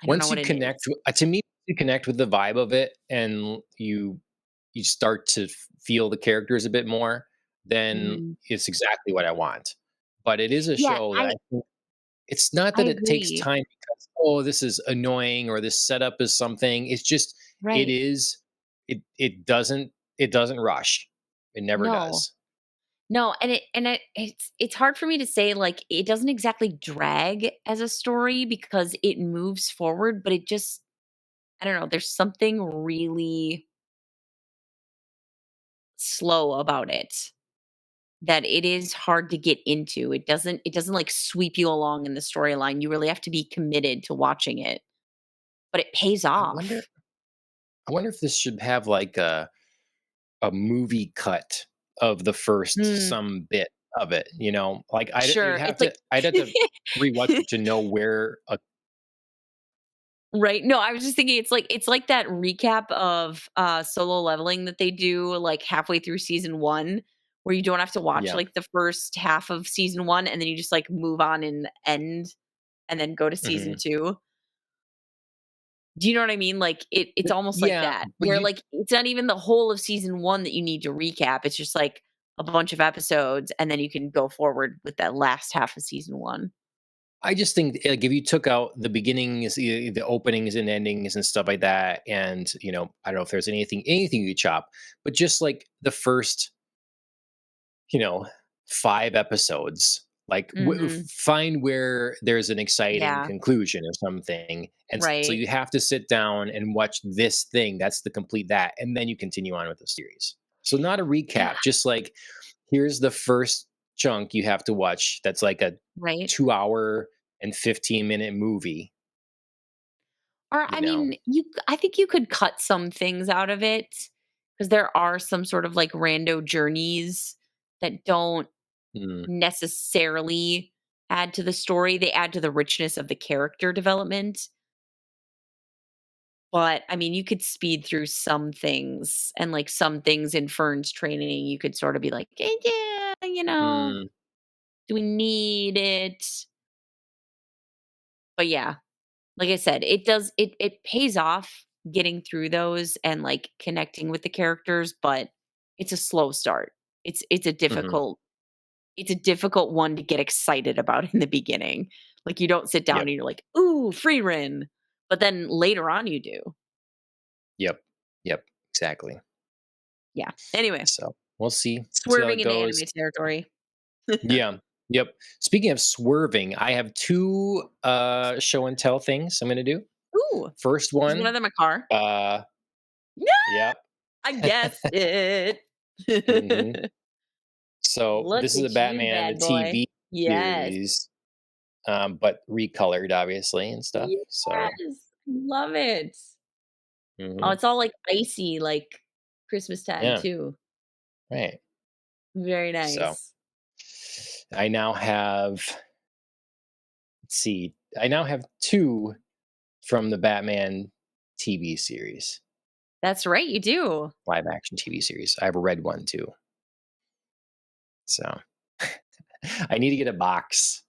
I don't know Once you what it connect, is. to me, you connect with the vibe of it, and you start to feel the characters a bit more, then Mm. it's exactly what I want. But it is a Yeah, show that I think it's not I that it takes agree. time because, oh, this is annoying or this setup is something. It's just it Right. is it doesn't rush. It never No. does. No, it's hard for me to say, like, it doesn't exactly drag as a story because it moves forward, but it just, I don't know, there's something really slow about it that it is hard to get into. It doesn't, like, sweep you along in the storyline. You really have to be committed to watching it, but it pays I wonder off. I wonder if this should have like a movie cut of the first Mm, some bit of it, you know? Like, sure. It's like I'd have to rewatch it to know where a right. No, I was just thinking it's like that recap of Solo Leveling that they do like halfway through season 1, where you don't have to watch yeah, like the first half of season 1 and then you just like move on in the end and then go to season mhm. 2. Do you know what I mean? Like it's But almost like yeah, that. but Where you like it's not even the whole of season 1 that you need to recap. It's just like a bunch of episodes and then you can go forward with that last half of season 1. I just think, like, if you took out the beginnings, the openings and endings and stuff like that, and, I don't know if there's anything you could chop, but just, like, the first, you know, 5 episodes, like, Mhm. find where there's an exciting Yeah, conclusion or something, and so right. you have to sit down and watch this thing, that's the complete that, and then you continue on with the series. So not a Yeah, recap, just like, here's the first chunk you have to watch that's like a right. 2 hour and 15-minute movie, Or you I know? mean, I think you could cut some things out of it because there are some sort of like rando journeys that don't Mm, necessarily add to the story. They add to the richness of the character development. But I mean, you could speed through some things and like some things in Fern's training, you could sort of be like, yeah, mm, do we need it? But yeah, like I said, it pays off getting through those and, like, connecting with the characters, but it's a slow start. It's a mhm, difficult one to get excited about in the beginning. Like, you don't sit down yep, and you're like, "Ooh, free Ren," but then later on you do. yep, yep, exactly. Yeah. Anyway, So, we'll see how it swerving into goes. anime territory. Yeah, yep. Speaking of swerving, I have 2, show and tell things I'm gonna do. Ooh, First is one of one, them a car? uh yep. I guessed it. Mhm. So, Look this is a at you, Batman, the bad boy. TV Yes. series, but recolored, obviously, and stuff, so Yes, love it. Oh, mhm, it's all, like, icy, like, Christmas time yeah, too. right. Very So, nice. I now have I now have 2 from the Batman TV series, That's right, you do. live action TV series. I have a red one too, so I need to get a box,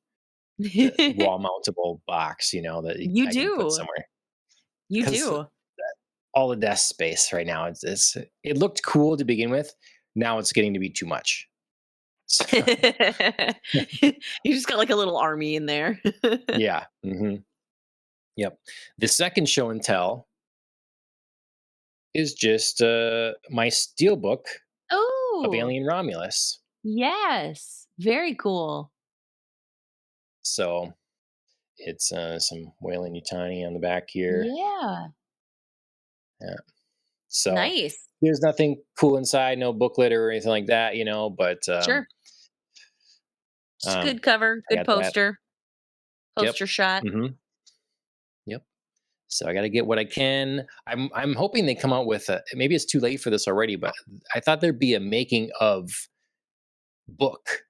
the wall mountable box, that You I can put do. somewhere. You Because do. all the desk space right now, it looked cool to begin with. Now it's getting to be too much. So, You just got, like, a little army in there. yeah. Yep. The second show and tell is just my steelbook of Oh, Alien Romulus. yes. Very cool. So it's some Whalen Yutani on the back here. Yeah. Yeah. So Nice. there's nothing cool inside, no booklet or anything like that, but Sure. Just a um, good cover, I good got that. poster, Yep. poster shot. hmm Yep. So I got to get what I can. I'm hoping they come out with maybe it's too late for this already, but I thought there'd be a making of book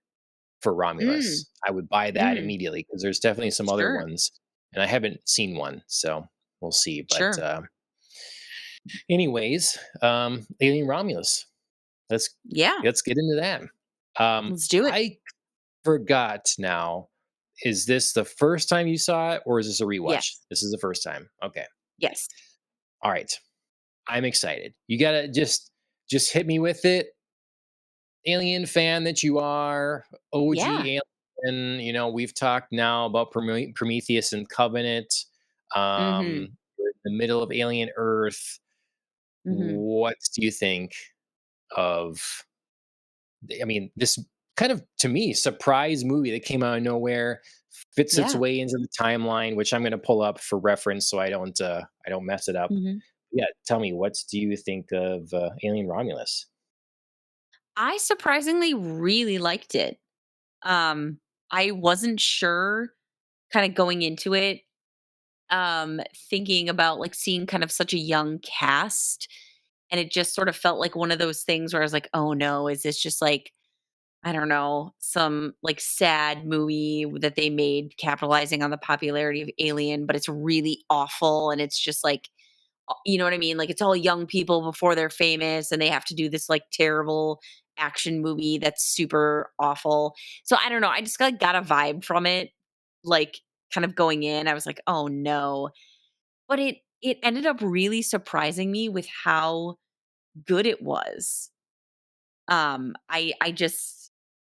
for Mm, Romulus. I would buy that mm. immediately because there's definitely some other Sure, ones, and I haven't seen one, so we'll see. But sure. anyways, Alien Romulus. Let's Yeah, let's get into that. let's do it. I forgot now. Is this the first time you saw it, or is this a rewatch? Yes, This is the first time. Okay. yes. All right. I'm excited. You gotta just hit me with it. Alien fan that you are, Yeah. OG Alien. We've talked now about Prometheus and Covenant. Mhm, We're in the middle of Alien Earth. mhm. What do you think of? I mean, this kind of to me surprise movie that came out of nowhere fits its Yeah. way into the timeline, which I'm going to pull up for reference so I don't mess it up. Mhm. Yeah, tell me, what do you think of Alien Romulus? I surprisingly really liked it. Um, I wasn't sure kinda going into it, thinking about, like, seeing kind of such a young cast, and it just sort of felt like one of those things where I was like, "Oh, no, is this just, like, I don't know, some, like, sad movie that they made capitalizing on the popularity of Alien, but it's really awful, and it's just, like, you know what I mean? Like, it's all young people before they're famous, and they have to do this, like, terrible action movie that's super awful." So, I don't know, I just, like, got a vibe from it, like, kind of going in, I was like, "Oh, no." But it ended up really surprising me with how good it was. I just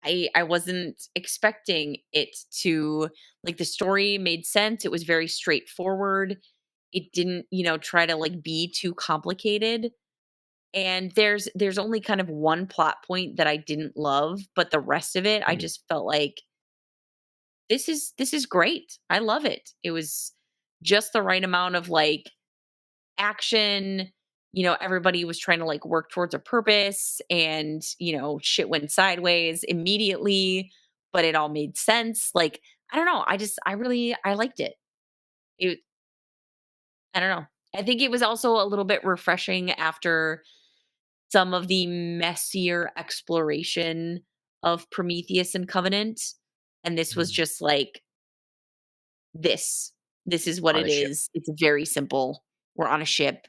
I wasn't expecting it to, like, the story made sense, it was very straightforward. It didn't, try to, like, be too complicated, and there's only kind of one plot point that I didn't love, but the rest of it, I Hmm. just felt like, this is great. I love it. It was just the right amount of, like, action. Everybody was trying to, like, work towards a purpose, and, shit went sideways immediately, but it all made sense. Like, I don't know. I liked it. It I don't know. I think it was also a little bit refreshing after some of the messier exploration of Prometheus and Covenant. And this was Mm. just like, this. This is what On it a ship. is. It's very simple. We're on a ship.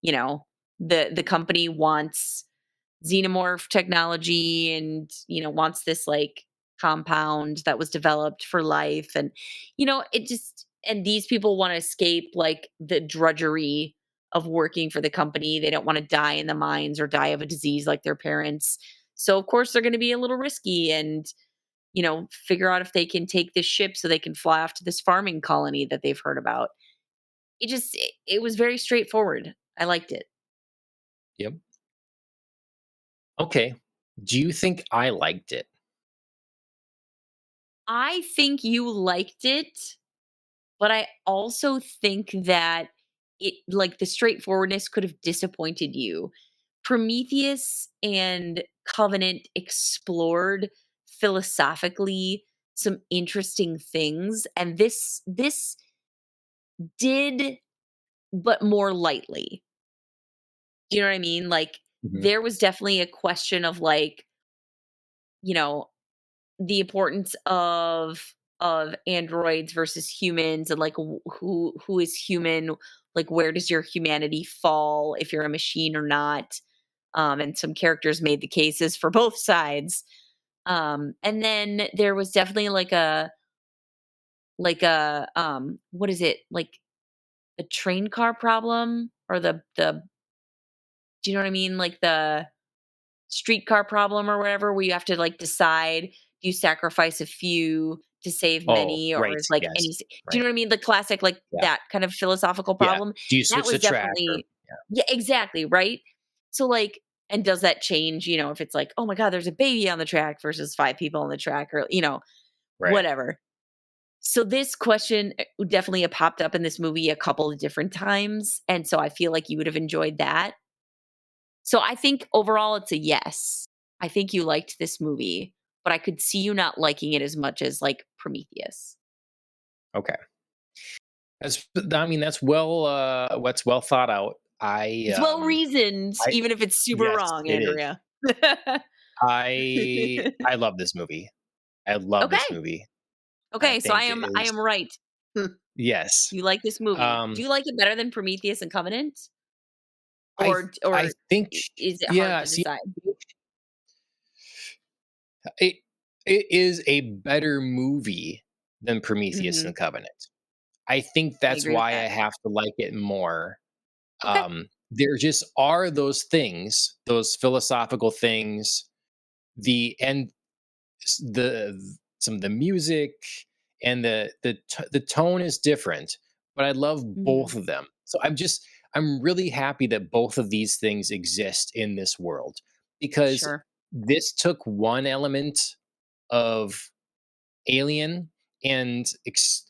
You know, the company wants xenomorph technology, and wants this, like, compound that was developed for life, and it just, and these people want to escape, like, the drudgery of working for the company. They don't want to die in the mines or die of a disease like their parents, so of course they're going to be a little risky, and figure out if they can take this ship so they can fly off to this farming colony that they've heard about. It was very straightforward. I liked it. Yep. Okay. Do you think I liked it? I think you liked it. But I also think that it, like, the straightforwardness could have disappointed you. Prometheus and Covenant explored philosophically some interesting things, and this did, but more lightly. Do you know what I mean? Like, Hmm. there was definitely a question of, like, you know, the importance of androids versus humans, and, like, who is human, like, where does your humanity fall if you're a machine or not. And some characters made the cases for both sides. And then there was definitely what is it? Like a train car problem or the do you know what I mean? Like the streetcar problem or whatever, where you have to like decide, do you sacrifice a few to save Oh, many, or right. is like Yes. any do you Right. know what I mean? The classic, like Yeah. that kind of philosophical Yeah. problem. Do you That switch the was track or definitely, yeah. yeah, exactly, right? So like, and does that change, if it's like, oh my God, there's a baby on the track versus five people on the track, or Right. whatever. So this question definitely popped up in this movie a couple of different times. And so I feel like you would have enjoyed that. So I think overall it's a yes. I think you liked this movie, but I could see you not liking it as much as like Prometheus. Okay. I mean, that's well, what's well thought out. It's well reasoned, I even if it's super yes, wrong, it is. Andrea. I love this movie. I love this Okay. movie. I Okay, so I think it am I is am right. yes. You like this movie. Do Um, you like it better than Prometheus and Covenant? I I Or think is it hard yeah, to see, decide? it it is a better movie than Prometheus Mhm. and Covenant. I think I that's agree with why I that. have to like it more. Okay. There just are those things, those philosophical things, and the some of the music and the tone is different, but I love Mhm. both of them. So I'm really happy that both of these things exist in this world because Sure. this took one element of Alien and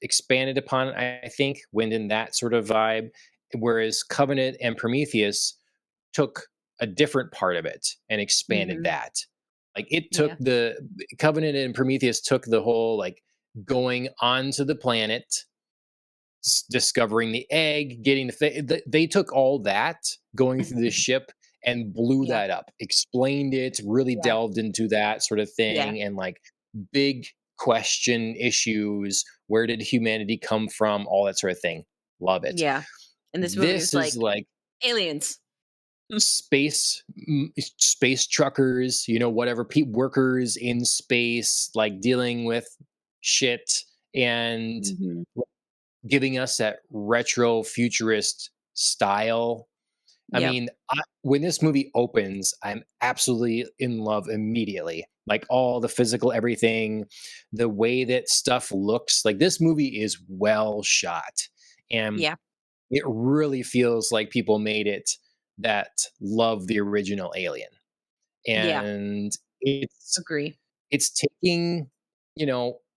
expanded upon it, I think, went in that sort of vibe, whereas Covenant and Prometheus took a different part of it and expanded Mhm. that. Like it took Yeah. the Covenant and Prometheus took the whole like going onto the planet, discovering the egg, getting they took all that going through the ship and blew Yeah. that up, explained it, really Yeah. delved into that sort of Yeah. thing, and like big question issues. Where did humanity come from? All that sort of thing. Love it. Yeah. And this movie This was is like, like aliens. Mm. space truckers, whatever workers in space, like dealing with shit and Mhm. giving us that retro futurist style. I Yep. mean, when this movie opens, I'm absolutely in love immediately. Like all the physical everything, the way that stuff looks. Like this movie is well shot. And Yeah. it really feels like people made it that love the original Alien. Yeah. And it's Agree. it's taking,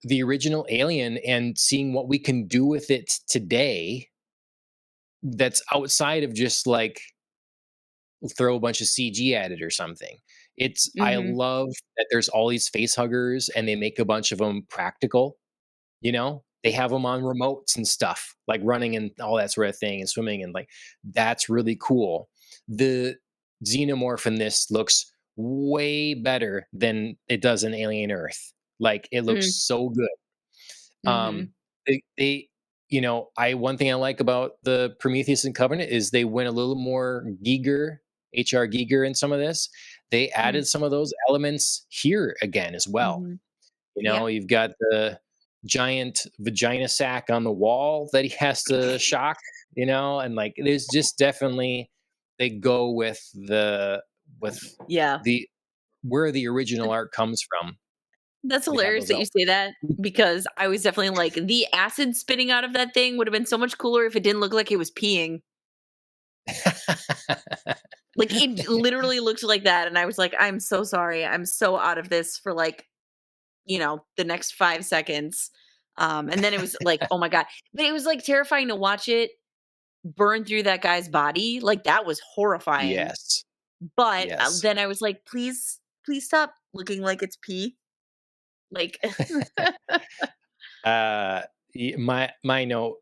the original Alien and seeing what we can do with it today that's outside of just like throw a bunch of CG at it or something. I Mhm. love that there's all these face huggers and they make a bunch of them practical. They have them on remotes and stuff, like running and all that sort of thing and swimming, and like that's really cool. The xenomorph in this looks way better than it does in Alien Earth. Like it looks Mm. so good. Mhm. They I one thing I like about the Prometheus and Covenant is they went a little more Giger, HR Giger in some of this. They Mm. added some of those elements here again as well. Mhm. Yeah. You've got the giant vagina sack on the wall that he has to shock, and like there's just definitely they go with Yeah. the where the original art comes from. That's They have hilarious those that you elements. say that, because I was definitely like, the acid spitting out of that thing would have been so much cooler if it didn't look like it was peeing. Like, it literally looked like that, and I was like, "I'm so sorry. I'm so out of this for, like, the next 5 seconds." And then it was like, "Oh my god." But it was, like, terrifying to watch it burn through that guy's body, like, that was horrifying. Yes. But, Yes. then I was like, please stop looking like it's pee." Like Uh, my note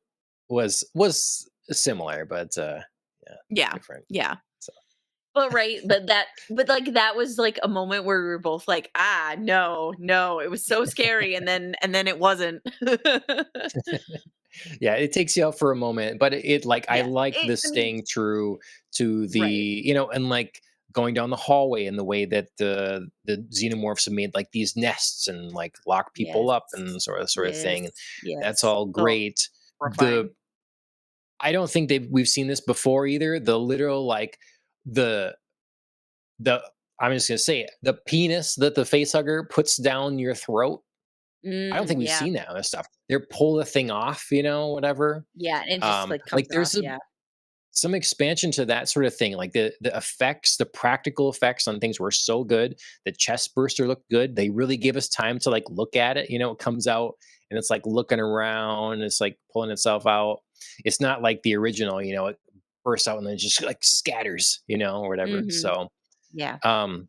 was similar, but yeah, Yeah, different. yeah. So But right, but that was, like, a moment where we were both like, "Ah, no, no." It was so scary, and then it wasn't. yeah, it takes you out for a moment, but it like I Yeah. like the I mean, staying true to the right. and like going down the hallway and the way that the xenomorphs have made like these nests and like lock people Yes. up and sort of thing. And Yes. that's Yes. all Oh, great. The horrifying. I don't think we've seen this before either. The literal like the the I'm just gonna say it, the penis that the facehugger puts down your throat. I don't think we've Yeah. seen that other stuff. They pull the thing off, whatever. Yeah, and it just, like, Like comes off, there's yeah. some expansion to that sort of thing. Like the effects, the practical effects on things were so good. The chest burster looked good. They really gave us time to like look at it. It comes out and it's like looking around. It's like pulling itself out. It's not like the original. It bursts out and then it just like scatters. Or whatever. Mhm. So Yeah. um,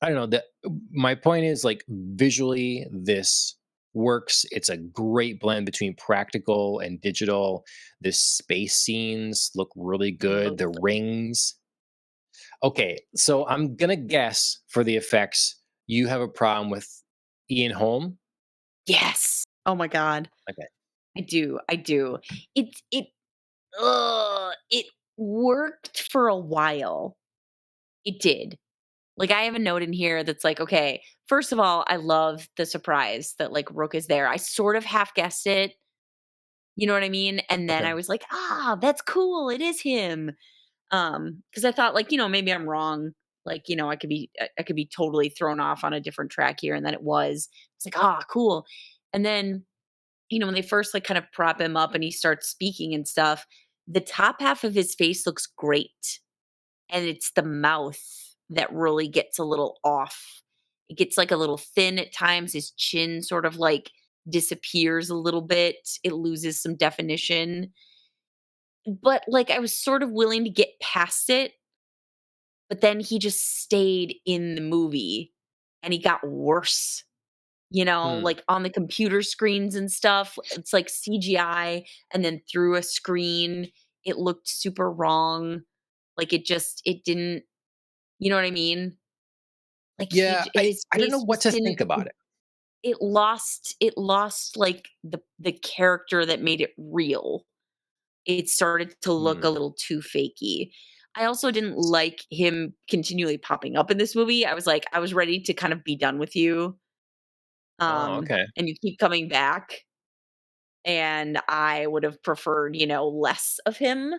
I don't know. That my point is like visually, this works. It's a great blend between practical and digital. The space scenes look really good. Love The rings. Okay, so I'm gonna guess for the effects, you have a problem with Ian Holm. Yes! Oh my god. Okay. I do, I do. It it worked for a while. It did. Like, I have a note in here that's like, okay, first of all, I love the surprise that, like, Rook is there. I sort of half guessed it, you know what I mean? And then Okay. I was like, "Ah, that's cool, it is him." Because I thought, like, maybe I'm wrong. Like, I could be totally thrown off on a different track here, and then it was. It's like, "Ah, cool." And then, when they first, like, kind of prop him up and he starts speaking and stuff, the top half of his face looks great, and it's the mouth that really gets a little off. It gets, like, a little thin at times, his chin sort of, like, disappears a little bit, it loses some definition, but, like, I was sort of willing to get past it, but then he just stayed in the movie, and he got worse, Hmm. like, on the computer screens and stuff, it's like CGI, and then through a screen, it looked super wrong, like, it didn't, you know what I mean? Like, Yeah, his I don't know face what just to didn't think about it. it lost, like, the character that made it real. It started to look a Hmm. little too fakey. I also didn't like him continually popping up in this movie. I was like, I was ready to kind of be done with you, Oh, okay. and you keep coming back, and I would have preferred, less of him,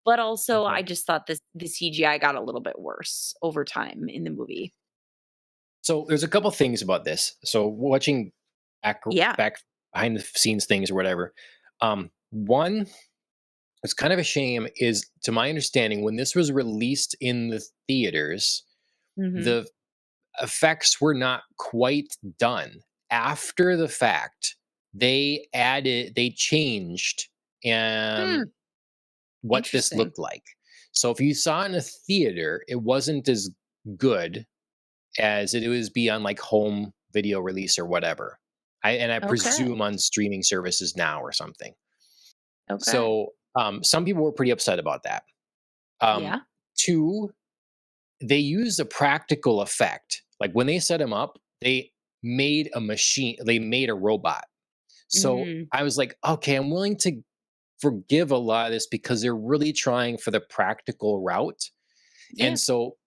but also Okay. I just thought the CGI got a little bit worse over time in the movie. So there's a couple things about this. So watching back Yeah. back behind the scenes things or whatever. One, it's kind of a shame is to my understanding when this was released in the theaters, Mhm. the effects were not quite done. After the fact, they changed Hmm, what this interesting. looked like. So if you saw it in a theater, it wasn't as good as it would be on like home video release or whatever. I Okay. presume on streaming services now or something. Okay. So some people were pretty upset about that. Um, Yeah. Two, they used a practical effect. Like when they set him up, they made a machine, they made a robot. So Mm. I was like, okay, I'm willing to forgive a lot of this because they're really trying for the practical route. Yeah. And so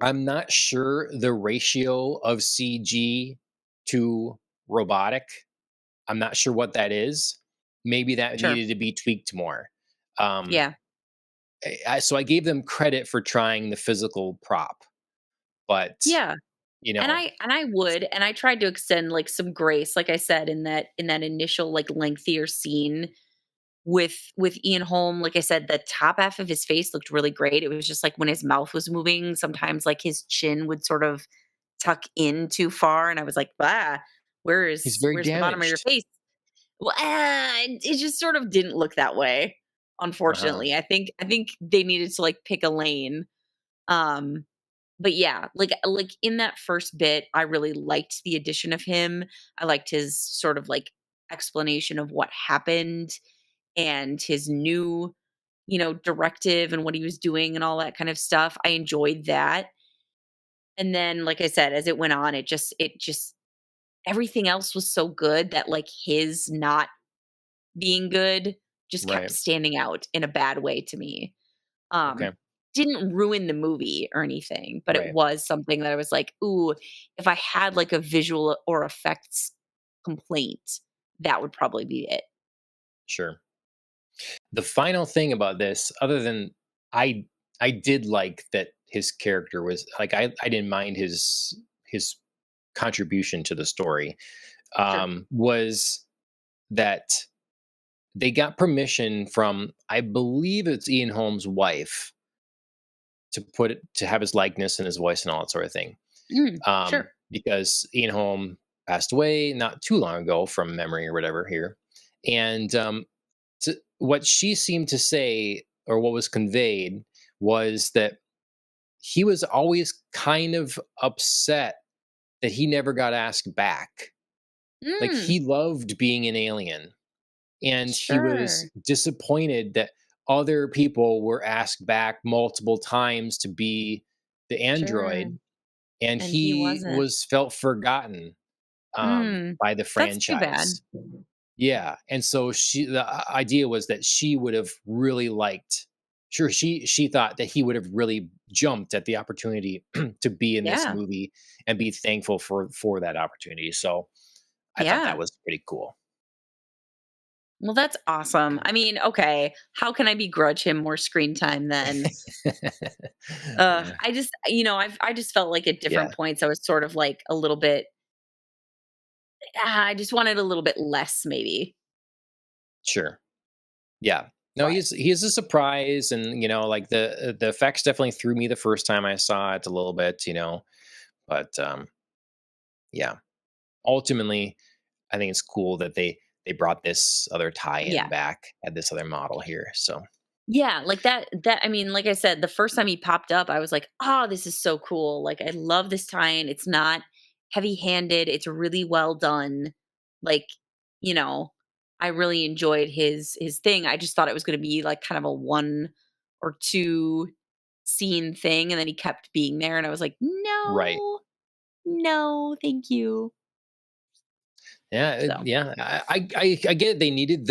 I'm not sure the ratio of CG to robotic. I'm not sure what that is. Maybe that Sure. needed to be tweaked more. Um, Yeah. so I gave them credit for trying the physical prop, but Yeah. you And know, I would, and I tried to extend, like, some grace, like I said, in that initial, like, lengthier scene with Ian Holm. Like I said, the top half of his face looked really great. It was just like when his mouth was moving, sometimes, like, his chin would sort of tuck in too far, and I was like, "Ah, he's where's very where's the bottom of your damaged. face?" Well, it just sort of didn't look that way, Uh huh. unfortunately. I think they needed to, like, pick a lane. Um, but yeah, like in that first bit, I really liked the addition of him. I liked his sort of like explanation of what happened and his new, directive and what he was doing and all that kind of stuff. I enjoyed that. And then, like I said, as it went on, it just everything else was so good that, like, his not being good just kept Right. standing out in a bad way to me. Um, Okay. didn't ruin the movie or anything, but it Right. was something that I was like, "Ooh, if I had, like, a visual or effects complaint, that would probably be it." Sure. The final thing about this, other than I I did like that his character was like I didn't mind his contribution to the story, Sure. was that they got permission from, I believe it's Ian Holmes' wife, to have his likeness and his voice and all that sort of thing. Sure. Because Ian Holm passed away not too long ago from memory or whatever here, and what she seemed to say, or what was conveyed, was that he was always kind of upset that he never got asked back. Like, Mm, he loved being an alien, and he was sure, disappointed that other people were asked back multiple times to be the sure, android, and and he he wasn't. was felt forgotten Mm, by the that's too bad. franchise. Yeah, and so idea was that she would have really liked, sure, she thought that he would have really jumped at the opportunity to be in this Yeah, movie and be thankful for that opportunity. So I thought that yeah. was pretty cool. Well, that's awesome. I mean, okay, how can I begrudge him more screen time then? Yeah, I just I just felt like at yeah, different points I was sort of like a little bit I just wanted a little bit less maybe. sure. Yeah. No, But he's a surprise, and like the effects definitely threw me the first time I saw it a little bit, but yeah. Ultimately, I think it's cool that they brought this other tie-in yeah. back, at this other model here. So Yeah, like that I mean, like I said, the first time he popped up, I was like, "Oh, this is so cool." Like I love this tie-in. It's not heavy-handed. It's really well done. Like, you know, I really enjoyed his thing. I just thought it was going to be like kind of a one or two scene thing and then he kept being there and I was like, right. "No. No, thank you." Yeah, So, yeah. I get it. They needed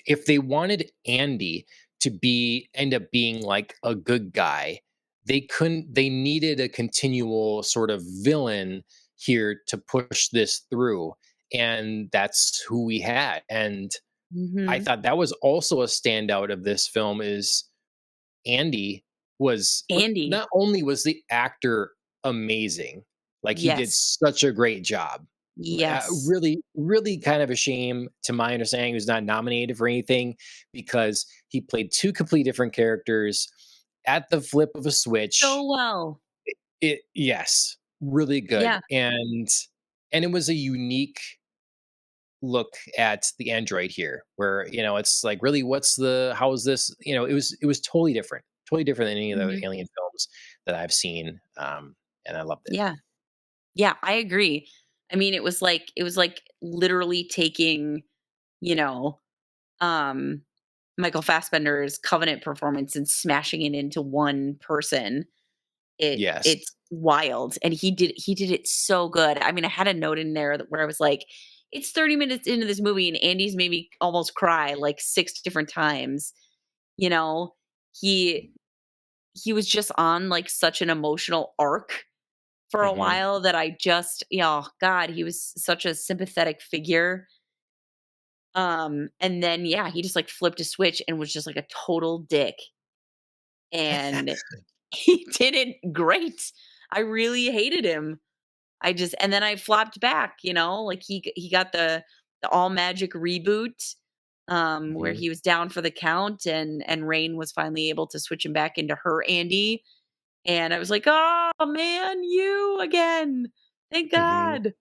if they wanted Andy to be end up being like a good guy, they couldn't. They needed a continual sort of villain here to push this through, and that's who we had. And I mhm. thought that was also a standout of this film is Andy Andy. not only was the actor amazing, like, he did Yes. such a great job. Yes. Really, really kind of a shame, to my understanding, he was not nominated for anything because he played 2 complete different characters at the flip of a switch. So well. Yes, really good, Yeah. and it was a unique look at the android here, where it's like, really, how is this, it was totally different than any of the Mhm. alien films that I've seen, and I loved it. Yeah. Yeah, I agree. I mean, it was like literally taking, you know, um, Michael Fassbender's Covenant performance and smashing it into one person. Yes. It's wild, and he did it so good. I mean, I had a note in there where I was like, "It's 30 minutes into this movie, and Andy's made me almost cry like 6 different times." You know, he he was just on like such an emotional arc for a Hmm. while that I just God, he was such a sympathetic figure. And then, yeah, he just, like, flipped a switch and was just, like, a total dick, and he did it great. I really hated him. I just and then I flopped back, like, he got the all magic reboot, where Hmm. he was down for the count and Rain was finally able to switch him back into her Andy, and I was like, "Oh, man, you again. Thank Hmm. God."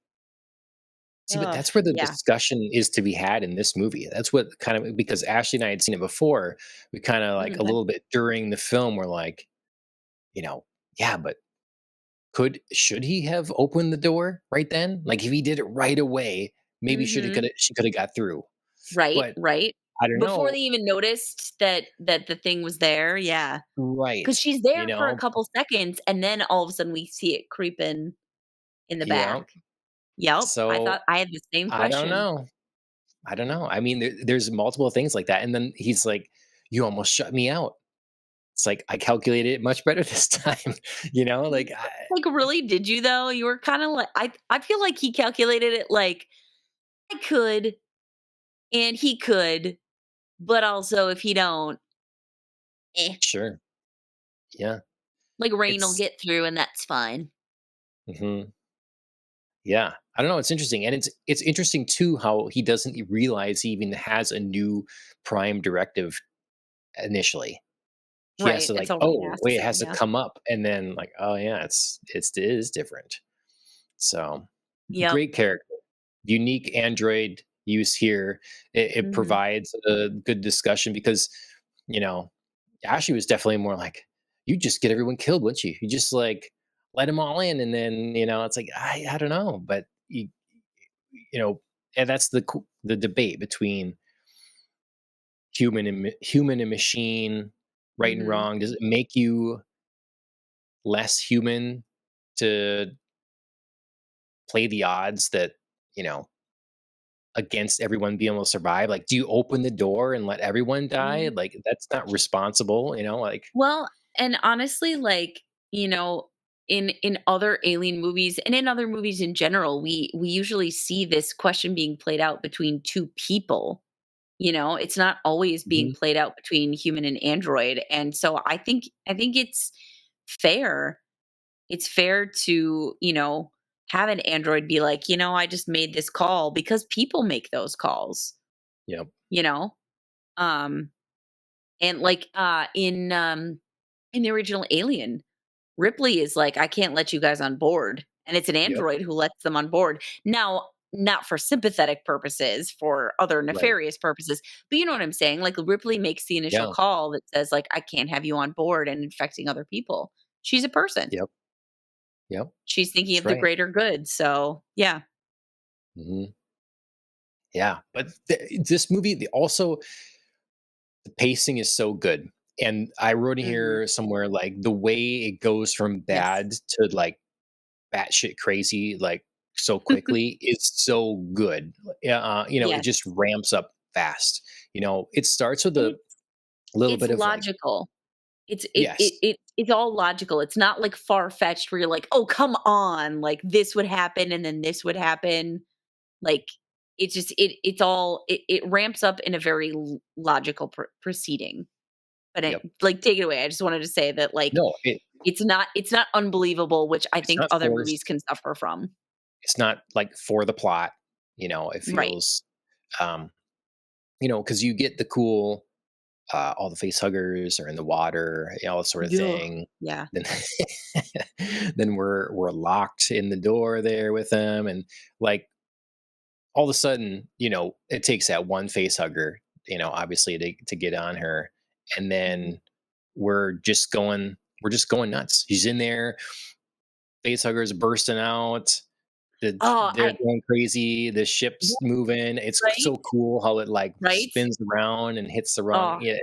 See, but Ugh, that's where the yeah. discussion is to be had in this movie. That's what kind of, because Ashley and I had seen it before. We kind of, like, a Okay. little bit during the film, we're like, you know, yeah, but should he have opened the door right then? Like, if he did it right away, maybe Mhm. she could have got through. Right, But right. I don't Before they know. even noticed that the thing was there, yeah. Right. Because she's there for a couple seconds, and then all of a sudden we see it creeping in the Yeah. back. Yep, So I had the same I don't question. know. I don't know. I mean, there's multiple things like that. And then he's like, "You almost shut me out." It's like, I calculated it much better this time, like, Like, really? Did you though? You were kinda like I feel like he calculated it like, "I could, and he could, but also if he don't, eh, sure. Yeah. like, rain'll It's get through and that's fine." mhm. Yeah. I don't know, it's interesting, and it's interesting too how he doesn't realize he even has a new prime directive initially. He has Right, to it's like, already "Oh, wait, it necessary, has to yeah. come up," and then like, "Oh, yeah, it is different." So, Yep. great character. Unique Android use here. It Mhm. provides a good discussion because, you know, Ashley was definitely more like, "You just get everyone killed, wouldn't you? You just, like, let them all in," and then, it's like, I don't know, but you know, and that's the debate between human and machine, right and Mhm. wrong. Does it make you less human to play the odds that, you know, against everyone being able to survive? Like, do you open the door and let everyone die? Mhm. Like, that's not responsible, like Well, and honestly, like, in other alien movies and in other movies in general, we usually see this question being played out between 2 people, It's not always being Mhm, played out between human and android, and so I think it's fair. It's fair to, have an android be like, "I just made this call," because people make those calls, yep, you know? Um, and like, in the original Alien, Ripley is like, "I can't let you guys on board," and it's an yep, android who lets them on board. Now, not for sympathetic purposes, for other right, nefarious purposes, but you know what I'm saying? Like, Ripley makes the initial yeah, call that says, like, "I can't have you on board and infecting other people." She's a person. yep, yep, She's thinking that's of the right, greater good, so, yeah. mhm, yeah, but this movie, also the pacing is so good, and I wrote in Mhm. here somewhere, like, the way it goes from Yes. bad to, like, batshit crazy, like, so quickly is so good. Yeah, it Yes. just ramps up fast. It starts with And a little it's bit of, like logical. yes, It's all logical. It's not, like, far-fetched where you're like, "Oh, come on, like, this would happen and then this would happen." Like, it's all it ramps up in a very logical proceeding. But yep. take it away. I just wanted to say that, like, No, it's not unbelievable, which I it's think not other movies forced. can suffer from. It's not, like, for the plot, it Right. feels, um, because you get the cool, all the face huggers are in the water, all that sort of Yeah. thing. Yeah. Then then we're locked in the door there with them, and, like, all of a sudden, it takes that one face hugger, obviously to get on her, and Mhm. then we're just going nuts. He's in there, face huggers bursting out, Oh, they're going crazy, the ship's yeah, moving. It's right? so cool how it like Right? spins around and hits the wrong. Oh, Yeah,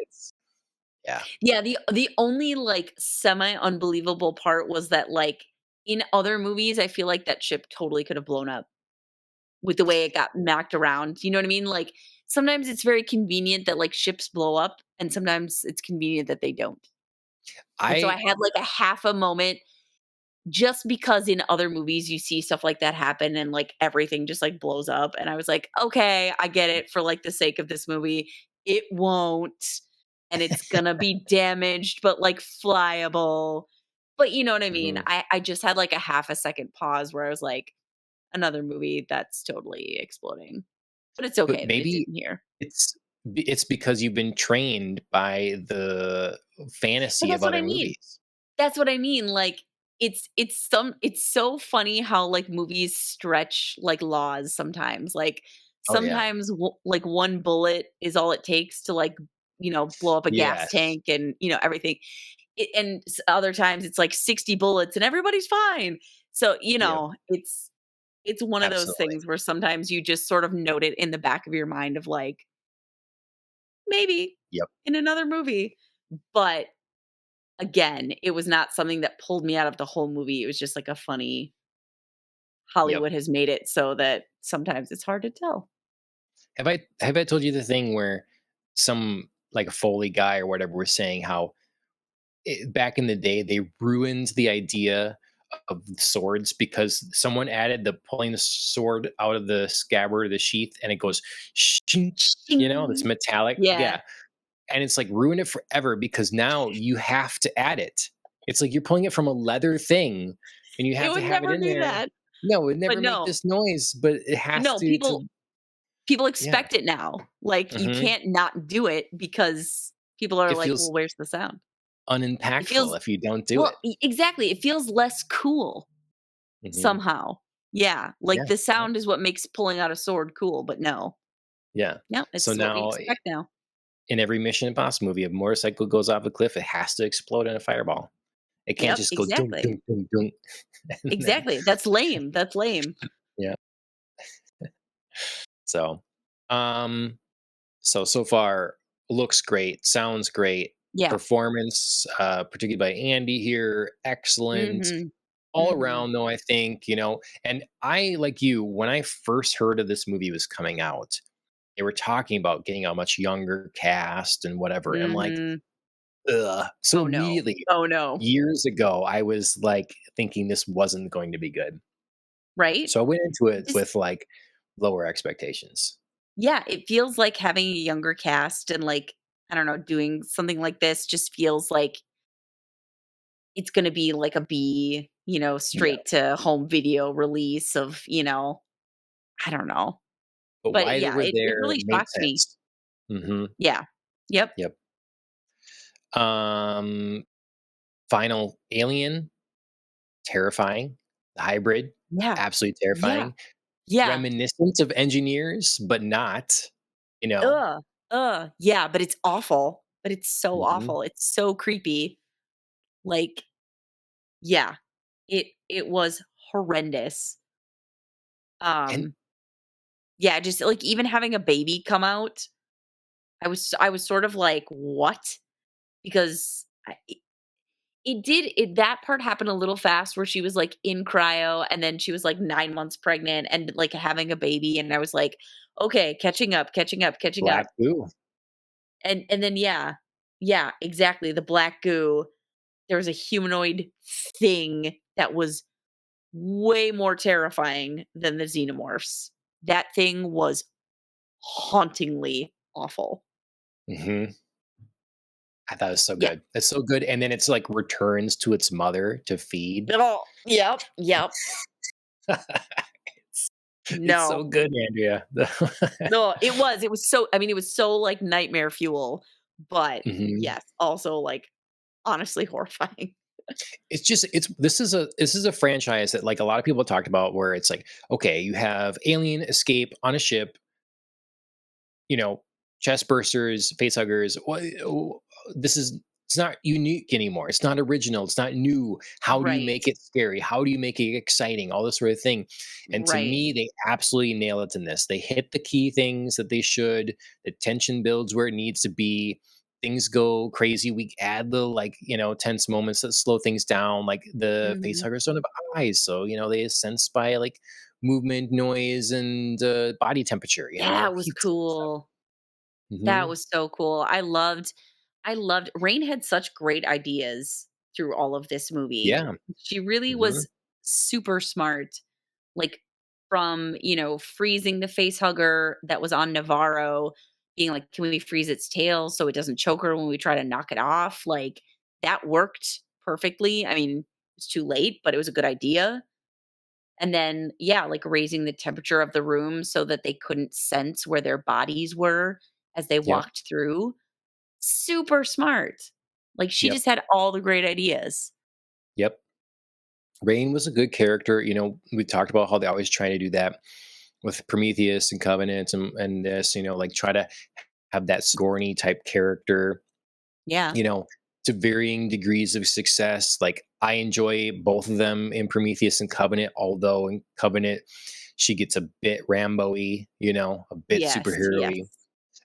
yeah, yeah, the only, like, semi-unbelievable part was that, like, in other movies, I feel like that ship totally could have blown up with the way it got knocked around, you know what I mean? Like, sometimes it's very convenient that, like, ships blow up, and sometimes it's convenient that they don't. And so I I had, like, a half a moment just because in other movies you see stuff like that happen and, like, everything just, like, blows up, and I was like, "Okay, I get it for, like, the sake of this movie. It won't, and it's gonna be damaged, but, like, flyable." But you know what I mean? Mhm. I just had, like, a half a second pause where I was like, "Another movie that's totally exploding." But it's But okay that it maybe didn't here. it's because you've been trained by the But fantasy of that's what other I mean. movies. That's what I mean, like, it's so funny how, like, movies stretch, like, laws sometimes, like, Oh yeah, sometimes like, 1 bullet is all it takes to, like, blow up a gas yes, tank and, everything. And other times it's, like, 60 bullets and everybody's fine. So, yep, it's one of those absolutely, things where sometimes you just sort of note it in the back of your mind of, like, maybe yep, in another movie, but again, it was not something that pulled me out of the whole movie. It was just like a funny yep. Hollywood has made it so that sometimes it's hard to tell. Have I told you the thing where some like a Foley guy or whatever was saying how back in the day, they ruined the idea of swords because someone added the pulling the sword out of the scabbard or the sheath and it goes shink, this Shing. metallic. Yeah. Yeah. And it's like ruined it forever because now you have to add it. It's like you're pulling it from a leather thing and you It have to would have it never in do there. that. No, it would But never make no, this noise, but it but has no, to people yeah. expect it now. Like, you Hmm. can't not do it because people are It like, "Well, feels where's the sound?" It unimpactful feels if you don't do well, it. exactly, it feels less cool Hmm. somehow. Yeah, like, Yeah. the Yeah. sound is what makes pulling out a sword cool, but no. Yeah. No, So it's what we now expect now. in every Mission Impossible movie, a motorcycle goes off a cliff, it has to explode in a fireball. It can't Yep, just go dunk, exactly. dunk, dunk, dunk, and then Exactly, that's lame, that's lame. yeah. So, um, so far looks great, sounds great. Yeah. Performance, particularly by Andy here, excellent. Mhm. All Mhm. around, though, I think, and I, like you, when I first heard of this movie was coming out, they were talking about getting a much younger cast and whatever. And I'm like, Mhm. ugh. So Oh, no. immediately, Oh, no. years ago, I was like thinking this wasn't going to be good. Right? So I went into It it just with like lower expectations. yeah, it feels like having a younger cast and, like, I don't know, doing something like this just feels like it's gonna be like a B, Yeah. straight to home video release of, I don't know. But But why they yeah, were it there really made shocked me. sense. Hmm. Yeah. Yep. Yep. Um, Final Alien, terrifying. The hybrid, Yeah. absolutely Yeah. terrifying. Yeah. Reminiscent of Engineers, but not, you know. Ugh. Ugh. Yeah, but it's awful. But it's so Mhm. awful. It's so creepy. Like, yeah. It was horrendous. And Um, yeah, just, like, even having a baby come out, I was sort of like, "What?" Because that part happened a little fast where she was, like, in cryo, and then she was, like, 9 months pregnant and, like, having a baby, and I was like, "Okay, catching up, catching up, catching Black up." goo. And then yeah. Yeah, exactly, the black goo. There was a humanoid thing that was way more terrifying than the xenomorphs. That thing was hauntingly awful. Mhm. I thought it was so Yeah. good. It's so good, and then it's, like, returns to its mother to feed. Oh, yep, yep. It's so No. good, Andrea. No, it was so I mean, it was so, like, nightmare fuel, but Mhm. yes, also, like, honestly horrifying. It's just it's this is a franchise that, like, a lot of people talked about where it's like, okay, you have alien escape on a ship, you know, chest bursters, face huggers. This is it's not unique anymore. It's not original. It's not new. How do you Right, make it scary? How do you make it exciting? All this sort of thing. And to right. me, they absolutely nail it in this. They hit the key things that they should. The tension builds where it needs to be. Things go crazy. We add the tense moments that slow things down. Like the face Mhm. huggers don't have eyes, so they sense by like movement, noise, and body temperature. That was Heat stuff. cool. That Hmm. was so cool. I loved Rain had such great ideas through all of this movie. Yeah. She really Hmm. was super smart, like, from, freezing the face hugger that was on Navarro, being like, "Can we freeze its tail so it doesn't choke her when we try to knock it off?" Like, that worked perfectly. I mean, it's too late, but it was a good idea. And then, yeah, like, raising the temperature of the room so that they couldn't sense where their bodies were as they Yep. walked through. Super smart. Like, she Yep. just had all the great ideas. Yep. Rain was a good character. We talked about how they always try to do that with Prometheus and Covenant and this, like try to have that Scorny type character, Yeah. you know, to varying degrees of success. Like I enjoy both of them in Prometheus and Covenant, although in Covenant she gets a bit Rambo-y, a bit Yes, yes, superhero-y.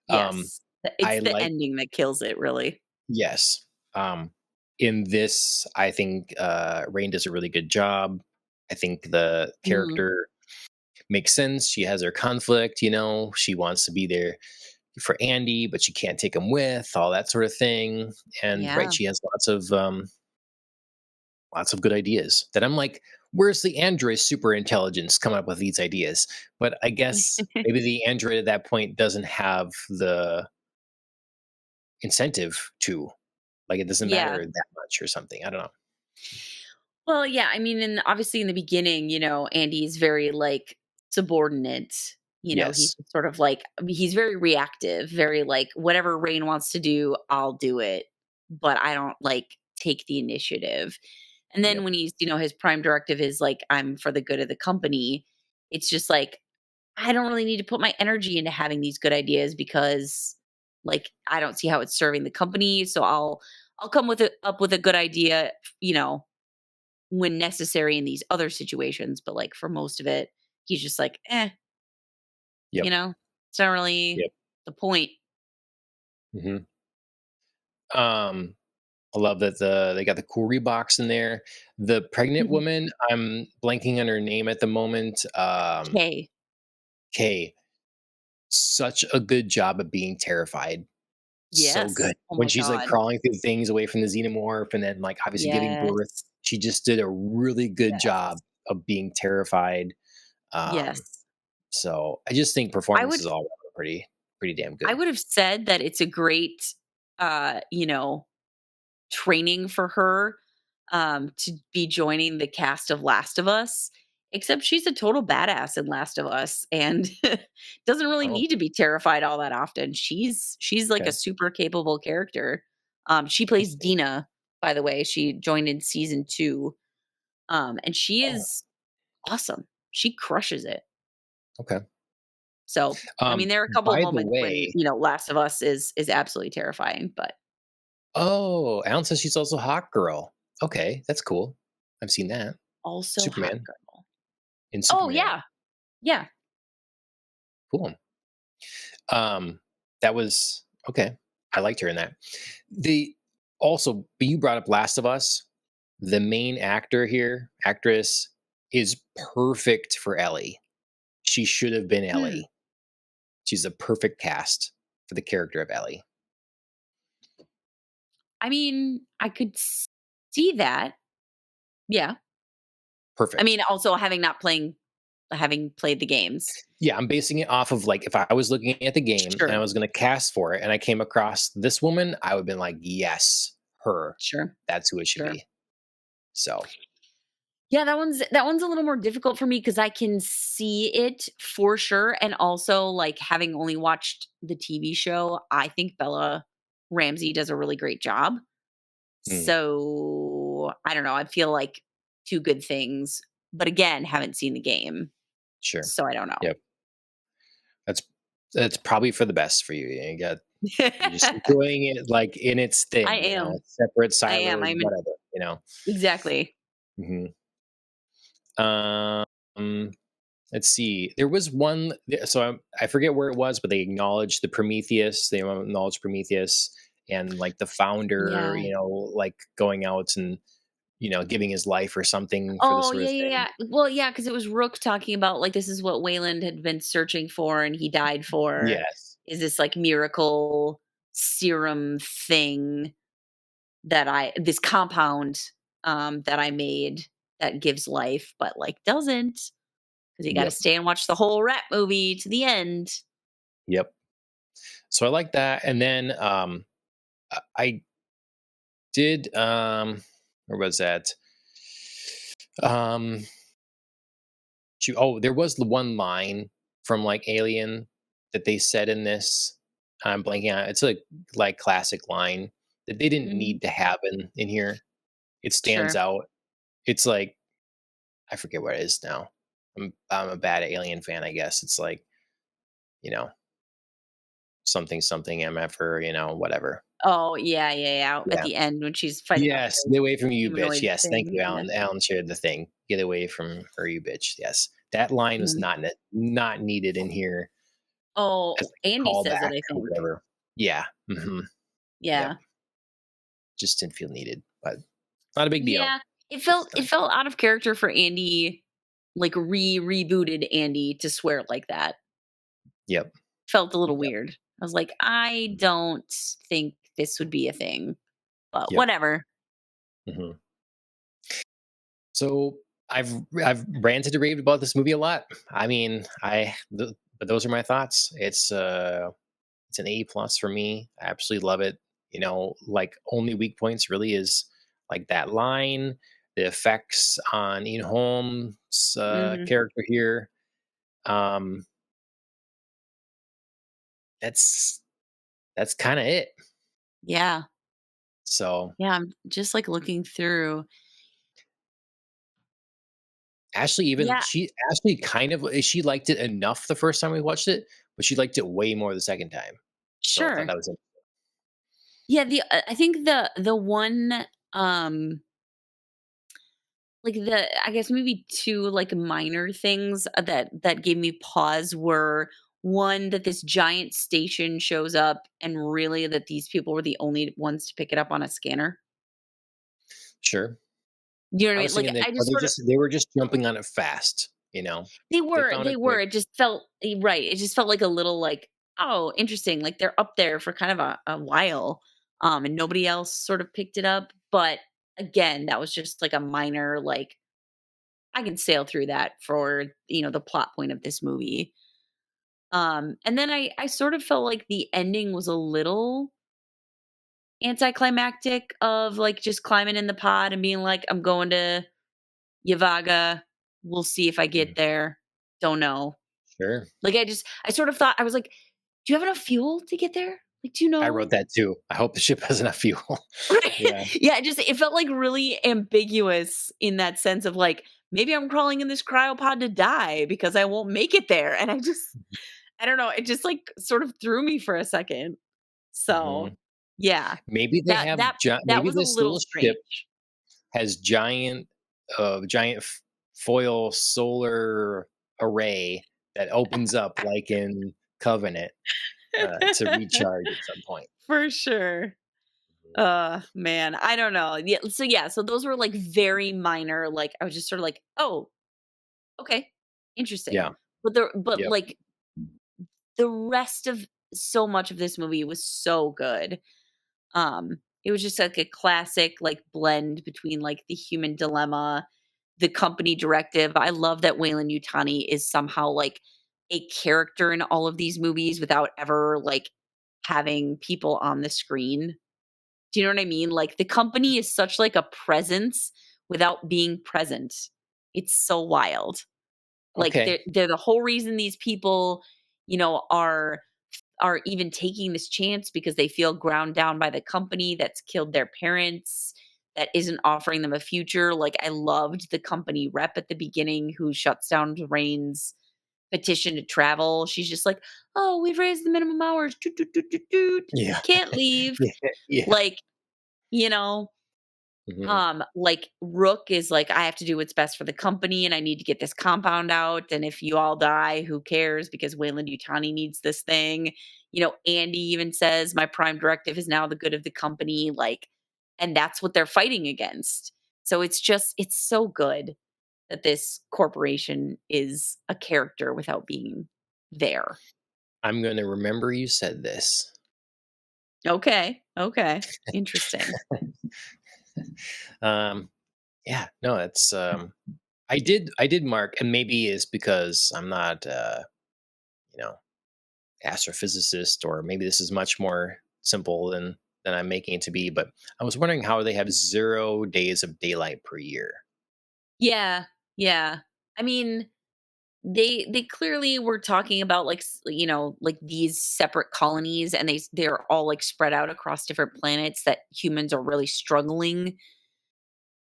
Um, yes. It's I the like ending that kills it, really. yes. In this, I think Rain does a really good job. I think the Mhm. character makes sense. She has her conflict, she wants to be there for Andy, but she can't take him with, all that sort of thing. And right, Yeah. she has lots of good ideas that I'm like, where's the android super intelligence coming up with these ideas? But I guess maybe the android at that point doesn't have the incentive to, like, it doesn't Yeah. matter that much or something. I don't know. Well, yeah, I mean, and obviously in the beginning, Andy's very like subordinate. He's Yes. sort of like he's very reactive, very like whatever Rain wants to do, I'll do it, but I don't like take the initiative. And then Yep. when his prime directive is like I'm for the good of the company, it's just like I don't really need to put my energy into having these good ideas because like I don't see how it's serving the company, so I'll come up with a good idea, you know, when necessary in these other situations, but, like, for most of it, he's just like, "Eh," you Yep. know? It's not really Yep. the point. Hmm. Um, I love that they got the Cory box in there. The pregnant Mhm. woman, I'm blanking on her name at the moment. Okay. Kay, such a good job of being terrified. So good. Yes. Oh When my she's like god. crawling through things away from the xenomorph and then like obviously giving birth, Yes. she just did a really good job Yes. of being terrified. Um, Yes. so I just think I would performances all around are pretty damn I good. would have said that it's a great, uh, you know, training for her, to be joining the cast of Last of Us, except she's a total badass in Last of Us and doesn't really Oh, need to be terrified all that often. She's like a okay. super capable character. She plays Interesting. Dina, by the way. She joined in season 2, and she Oh, is awesome. She crushes it. okay. So, I mean, there are a couple of By the moments when, way, Last of Us is absolutely terrifying, but oh, Alan says she's also Hawk Girl. Okay, that's cool. I've seen that. also hot Superman girl. in Oh, Superman. yeah. Yeah. Cool. Um, that was okay. I liked her in that. The also, but you brought up Last of Us. The main actor here, actress, is perfect for Ellie. She should have been Hmm. Ellie. She's a perfect cast for the character of Ellie. I mean, I could see that. Yeah. I Perfect. mean, also having played the games. Yeah, I'm basing it off of like if I was looking at the game and I Sure. was going to cast for it and I came across this woman, I would have been like, yes, her. Sure. That's who it should Sure. be. So, Yeah, that one's a little more difficult for me because I can see it for sure, and also, like, having only watched the TV show, I think Bella Ramsey does a really great job. mm, So, I don't know, I feel like 2 good things, but again, haven't seen the game, sure. so I don't know. Yep. That's that's probably for the best for you. You're just enjoying it like in its I thing, am. separate, I am. siloed, whatever. Exactly. Mhm. Um, let's see. There was one. So I forget where it was, but they acknowledged the Prometheus. They acknowledged Prometheus and like the founder. Yeah. Like going out and giving his life or something for this Oh, sort yeah, of yeah, thing. yeah. Well, yeah, because it was Rook talking about, like, this is what Wayland had been searching for and he died for, Yes. is this, like, miracle serum thing this compound, that I made that gives life, but, like, doesn't not because you gotta Yep. stay and watch the whole rat movie to the end. Yep. So I like that. And then I did. Where was that? Um, there was the one line from like Alien that they said in this. I'm blanking on it. It's a like classic line that they didn't Mhm. need to have in here. It stands Sure. out. It's like I forget what it is now. I'm a bad Alien fan, I guess. It's like you know something something MF or whatever. Oh, yeah, yeah, yeah, at Yeah. the end when she's fighting off Yes. the Get away from you, bitch. humanoid Yes. Thank thing, you, yeah. Alan. Alan shared the thing. Get away from her, you bitch. Yes. That line was Mhm. not needed in here Oh, as like a Andy says it, callback I or think. whatever. Yeah. Yep. Yeah. Just didn't feel needed, but not a big deal. Yeah, it It's felt it not. felt out of character for Andy, like, rebooted Andy to swear like that. Yep. Felt a little Yep. weird. I was like, I don't think this would be a thing, but Yep. whatever. Mhm. So I've ranted and raved about this movie a lot. I mean, but those are my thoughts. It's an A plus for me. I absolutely love it. Like only weak points really is like that line, the effects on Ian Holmes' Mhm. character here. Um, that's that's kind of it. Yeah. So Yeah, I'm just, like, looking through. Yeah, Ashley kind of she liked it enough the first time we watched it, but she liked it way more the second time. So I thought sure. that was it. Yeah, I think the one, um like, I guess maybe 2, like, minor things, that gave me pause were, 1, that this giant station shows up and really that these people were the only ones to pick it up on a scanner. Sure. You know what I I was mean? Like, thinking that I just sort of they were just jumping on it fast. They found they it quick. were, it just felt right, it just felt like a little, like, "Oh, interesting," like, they're up there for kind of a while, and nobody else sort of picked it up, but, again, that was just, like, a minor, like, I can sail through that for, the plot point of this movie. And then I sort of felt like the ending was a little anticlimactic of, like, just climbing in the pod and being like, "I'm going to Yavaga. We'll see if I Mhm. get there. Don't know." Sure. Like, I sort of thought I was like, "Do you have enough fuel to get there? Like, do you I wrote know?" that too. I hope the ship has enough fuel. Right? Yeah. Yeah, it felt, like, really ambiguous in that sense of, like, maybe I'm crawling in this cryopod to die because I won't make it there, and I don't know, it just, like, sort of threw me for a second. So, Mhm. yeah, Maybe they have that maybe was a this little little ship strange. has giant foil solar array that opens up like in Covenant to recharge at some point. For sure. Man, I don't know. Yeah, so those were, like, very minor, like, I was just sort of like, "Oh, okay, interesting." Yeah. But, Yep. like, the rest of so much of this movie was so good. It was just like a classic, like, blend between, like, the human dilemma, the company directive. I love that Wayland Yutani is somehow, like, a character in all of these movies without ever, like, having people on the screen. Do you know what I mean? Like, the company is such, like, a presence without being present. It's so wild. Like, Okay. they're the whole reason these people, are even taking this chance because they feel ground down by the company that's killed their parents, that isn't offering them a future. Like, I loved the company rep at the beginning who shuts down Rain's petition to travel. She's just like, "Oh, we've raised the minimum hours. Toot, toot, toot, toot, toot. Yeah. Can't leave." Yeah. Yeah. Like, you know, Mhm. like, Rook is like, "I have to do what's best for the company, and I need to get this compound out, and if you all die, who cares, because Wayland Yutani needs this thing." Andy even says, "My prime directive is now the good of the company," like, and that's what they're fighting against. So it's so good that this corporation is a character without being there. I'm gonna remember you said this. Okay, okay, interesting. Um, yeah, no, I did mark, and maybe it's because I'm not you know, astrophysicist, or maybe this is much more simple than I'm making it to be, but I was wondering how they have 0 days of daylight per year. Yeah, yeah. I mean, they clearly were talking about, like, like, these separate colonies, and they're all, like, spread out across different planets that humans are really struggling.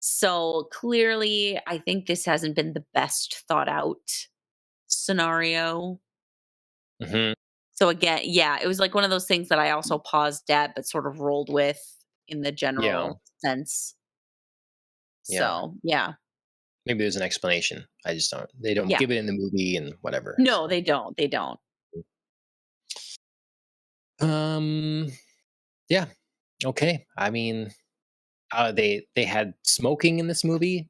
So clearly I think this hasn't been the best thought out scenario. Mhm. So again, yeah, it was like one of those things that I also paused at but sort of rolled with in the Yeah, general sense. yeah. So yeah. Maybe there's an explanation. I just don't they don't Yeah. give it in the movie and whatever, No, so. they don't. Um, yeah, okay. I mean, they had smoking in this movie?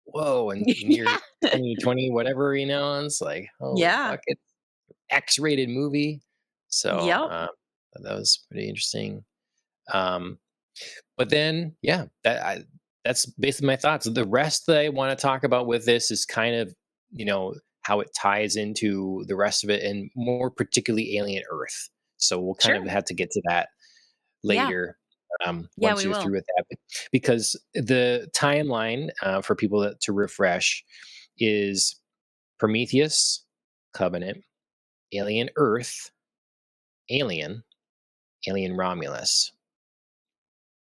Whoa, in year Yeah. 2020, whatever, and it's like, holy Yeah. fuck, it's X-rated movie. So Yep. that was pretty interesting. Um, but then, yeah, that's basically my thoughts. The rest that I want to talk about with this is kind of, you know, how it ties into the rest of it, and more particularly Alien Earth. So we'll kind of Sure. have to get to that Yeah. later, Yeah, once we you're will. through with that, because the timeline, for people to refresh, is Prometheus, Covenant, Alien Earth, Alien, Alien Romulus.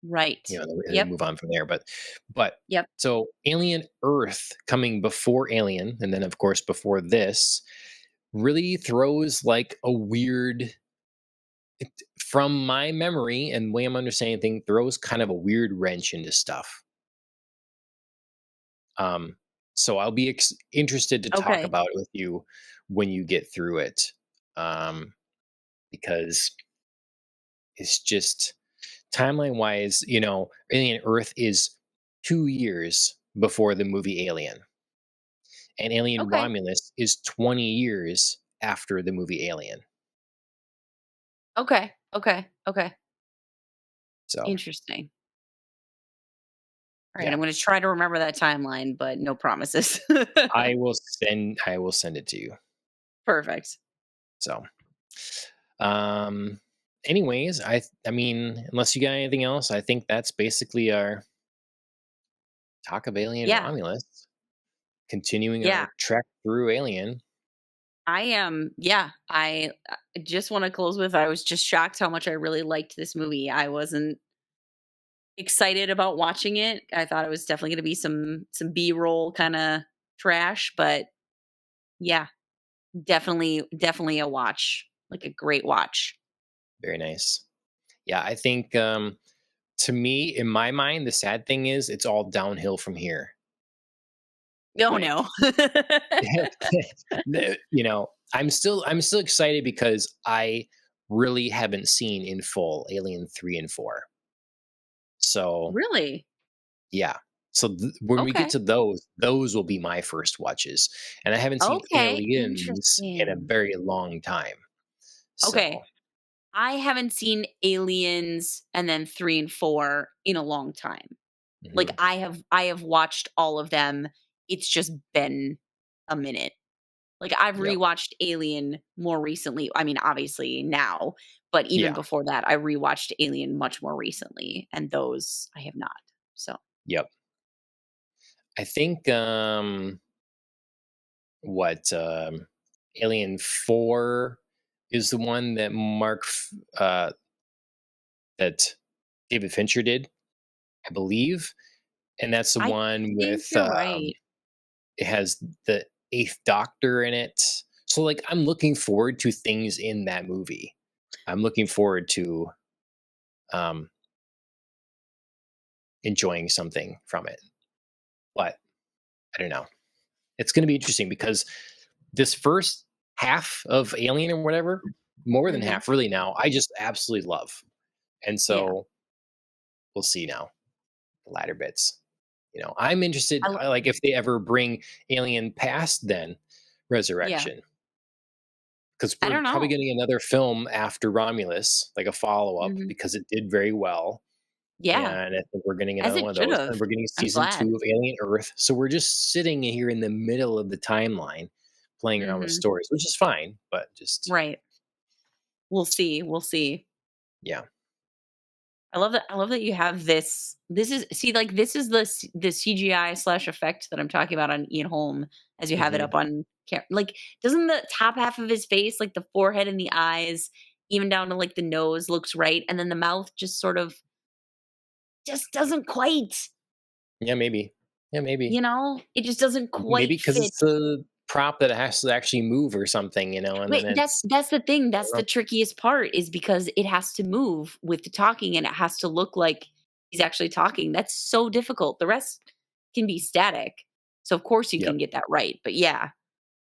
Right. You know, and then Yep. move on from there. But Yep. so Alien Earth coming before Alien, and then of course before this, really throws like a weird, it, from my memory and way I'm understanding thing, throws kind of a weird wrench into stuff. Um, so I'll be interested to talk Okay. about it with you when you get through it, um, because it's just timeline wise, you know, Alien Earth is 2 years before the movie Alien, and Alien Okay. Romulus is 20 years after the movie Alien. Okay. Okay. Okay. So Interesting. All right, yeah, I'm gonna try to remember that timeline, but no promises. I will send it to you. Perfect. So um anyways, I mean, unless you got anything else, I think that's basically our talk of Alien Yeah. Romulus, continuing Yeah. our trek through Alien. I am yeah, I just wanna close with I was just shocked how much I really liked this movie. I wasn't excited about watching it. I thought it was definitely gonna be some B-roll kinda trash, but yeah, definitely a watch, like a great watch. Very nice. Yeah, I think to me, in my mind, the sad thing is it's all downhill from here. Oh, no. Like you know, I'm still excited because I really haven't seen in full Alien 3 and 4. So, Really? yeah. So when we get Okay. to those will be my first watches. And I haven't seen Okay, Aliens in a interesting. very long time. So, Okay. I haven't seen Aliens and then 3 and 4 in a long time. Like, mhm, I have watched all of them. It's just been a minute. Like, I've yep. rewatched Alien more recently. I mean, obviously now, but even Yeah. before that, I rewatched Alien much more recently, and those I have not. So, Yep. I think what Alien 4 is the one that that David Fincher did, I believe, and that's the I one think with you're right. it has the Eighth Doctor in it. So like I'm looking forward to things in that movie. I'm looking forward to um enjoying something from it. But I don't know. It's going to be interesting because this first half of Alien or whatever, more than Mhm. half really now, I just absolutely love. And Yeah. so we'll see now the latter bits. You know, I'm interested, I l like if they ever bring Alien past then yeah. Resurrection, because I we're don't probably know. getting another film after Romulus, like a follow up, Mhm. because it did very well. Yeah. And I think we're getting As another it one of those. should've. And we're getting I'm season glad. 2 of Alien Earth. So we're just sitting here in the middle of the timeline playing around with Mhm. stories, which is fine, but just, Right. We'll see, we'll see. yeah. I love that you have this is see, like, this is the CGI/effect that I'm talking about on Ian Holm as you have it Hmm. up on like, doesn't the top half of his face, like, the forehead and the eyes, even down to, like, the nose looks right, and then the mouth just sort of just doesn't quite, Yeah, maybe. Yeah, maybe. you know? It just doesn't Maybe quite because fit. it's a prop that has to actually move or something, you know, and Wait, then that's it's, that's the thing, I that's don't the know. trickiest part is because it has to move with the talking and it has to look like he's actually talking. That's so difficult. The rest can be static. So of course you Yep. can get that right. But yeah,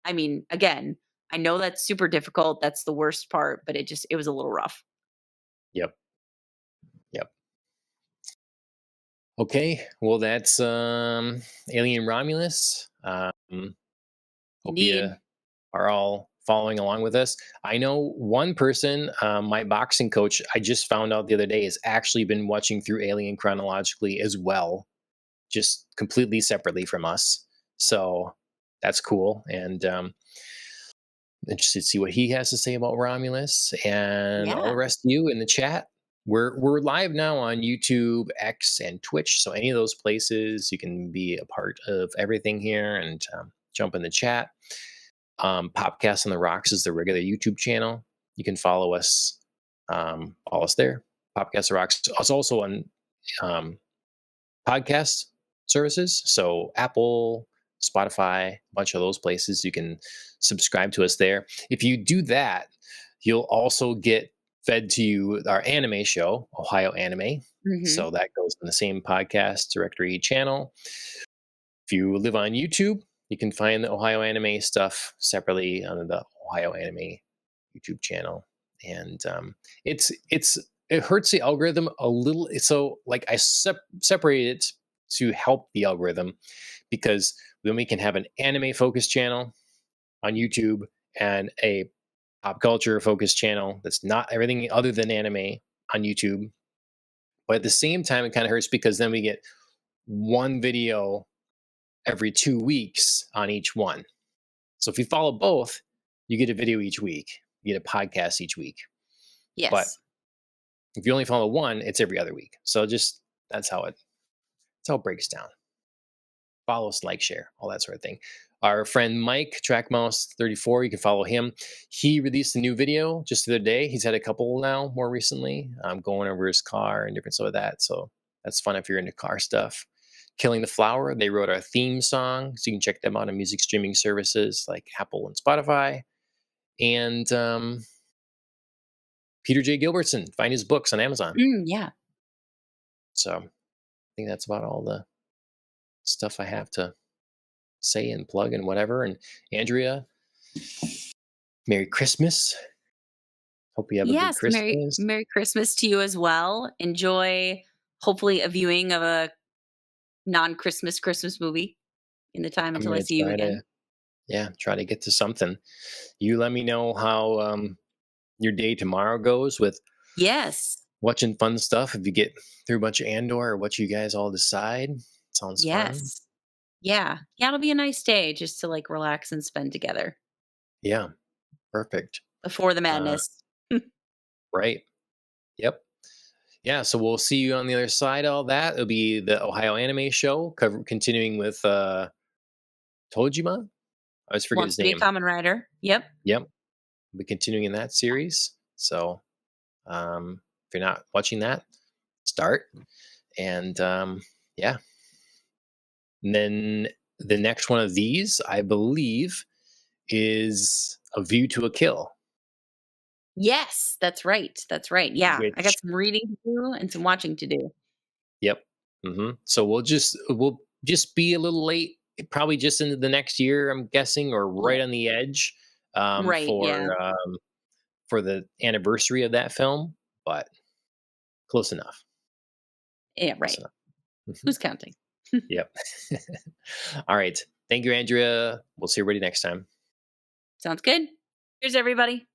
I mean, again, I know that's super difficult. That's the worst part, but it was a little rough. Yep. Yep. Okay. Well, that's Alien Romulus. Hope you Indeed. are all following along with us. I know one person, my boxing coach, I just found out the other day, has actually been watching through Alien chronologically as well, just completely separately from us. So that's cool. And interested to see what he has to say about Romulus and all the Yeah. rest of you in the chat. We're live now on YouTube, X, and Twitch. So any of those places, you can be a part of everything here and jump in the chat. Popcast on the Rocks is the regular YouTube channel. You can follow us there. Popcast on the Rocks. It's also on um, podcast services. So Apple, Spotify, a bunch of those places. You can subscribe to us there. If you do that, you'll also get fed to you our anime show, Ohio Anime. Hmm. So that goes in the same podcast directory channel. If you live on YouTube, you can find the Ohio Anime stuff separately on the Ohio Anime YouTube channel. And it hurts the algorithm a little. So like I separated it to help the algorithm, because then we can have an anime focused channel on YouTube and a pop culture focused channel that's not everything other than anime on YouTube. But at the same time, it kind of hurts because then we get one video every 2 weeks on each one. So if you follow both, you get a video each week, you get a podcast each week. But Yes. if you only follow one, it's every other week. So just that's how it breaks down. Follow us, like, share, all that sort of thing. Our friend Mike, Trackmouse34, you can follow him. He released a new video just the other day. He's had a couple now more recently, going over his car and different stuff like that. So that's fun if you're into car stuff. Killing the Flower, they wrote our theme song. So you can check them out on music streaming services like Apple and Spotify. And Peter J. Gilbertson, find his books on Amazon. Yeah. So I think that's about all the stuff I have to say and plug and whatever. And Andrea, Merry Christmas. Hope you have a good Yes. Christmas. Merry Christmas to you as well. Enjoy, hopefully, a viewing of a Christmas movie in the time I'm until I gonna see you try again. to, yeah, try to get to something. You let me know how your day tomorrow goes with Yes. watching fun stuff. If you get through a bunch of Andor or what you guys all decide, sounds fun. Yes. Yeah. Yeah, it'll be a nice day just to like relax and spend together Yeah, perfect. before the Uh, madness. right. Yep. Yeah, so we'll see you on the other side of all that. It'll be the Ohio Anime Show, continuing with Tojima. I always forget Wants his to be a name. common writer. Yep. Yep. We'll be continuing in that series. So if you're not watching that, start. And yeah. And then the next one of these, I believe, is A View to a Kill, Yes, that's right. That's right. Yeah. I got which, some reading to do and some watching to do. yep. So we'll just be a little late, probably just into the next year, I'm guessing, or Yeah. right on the edge Right. Yeah. for the anniversary of that film, but close enough. Yeah. Close Right. enough. Mhm. Who's counting? Yep. All right. Thank you, Andrea. We'll see everybody next time. Sounds good. Here's everybody.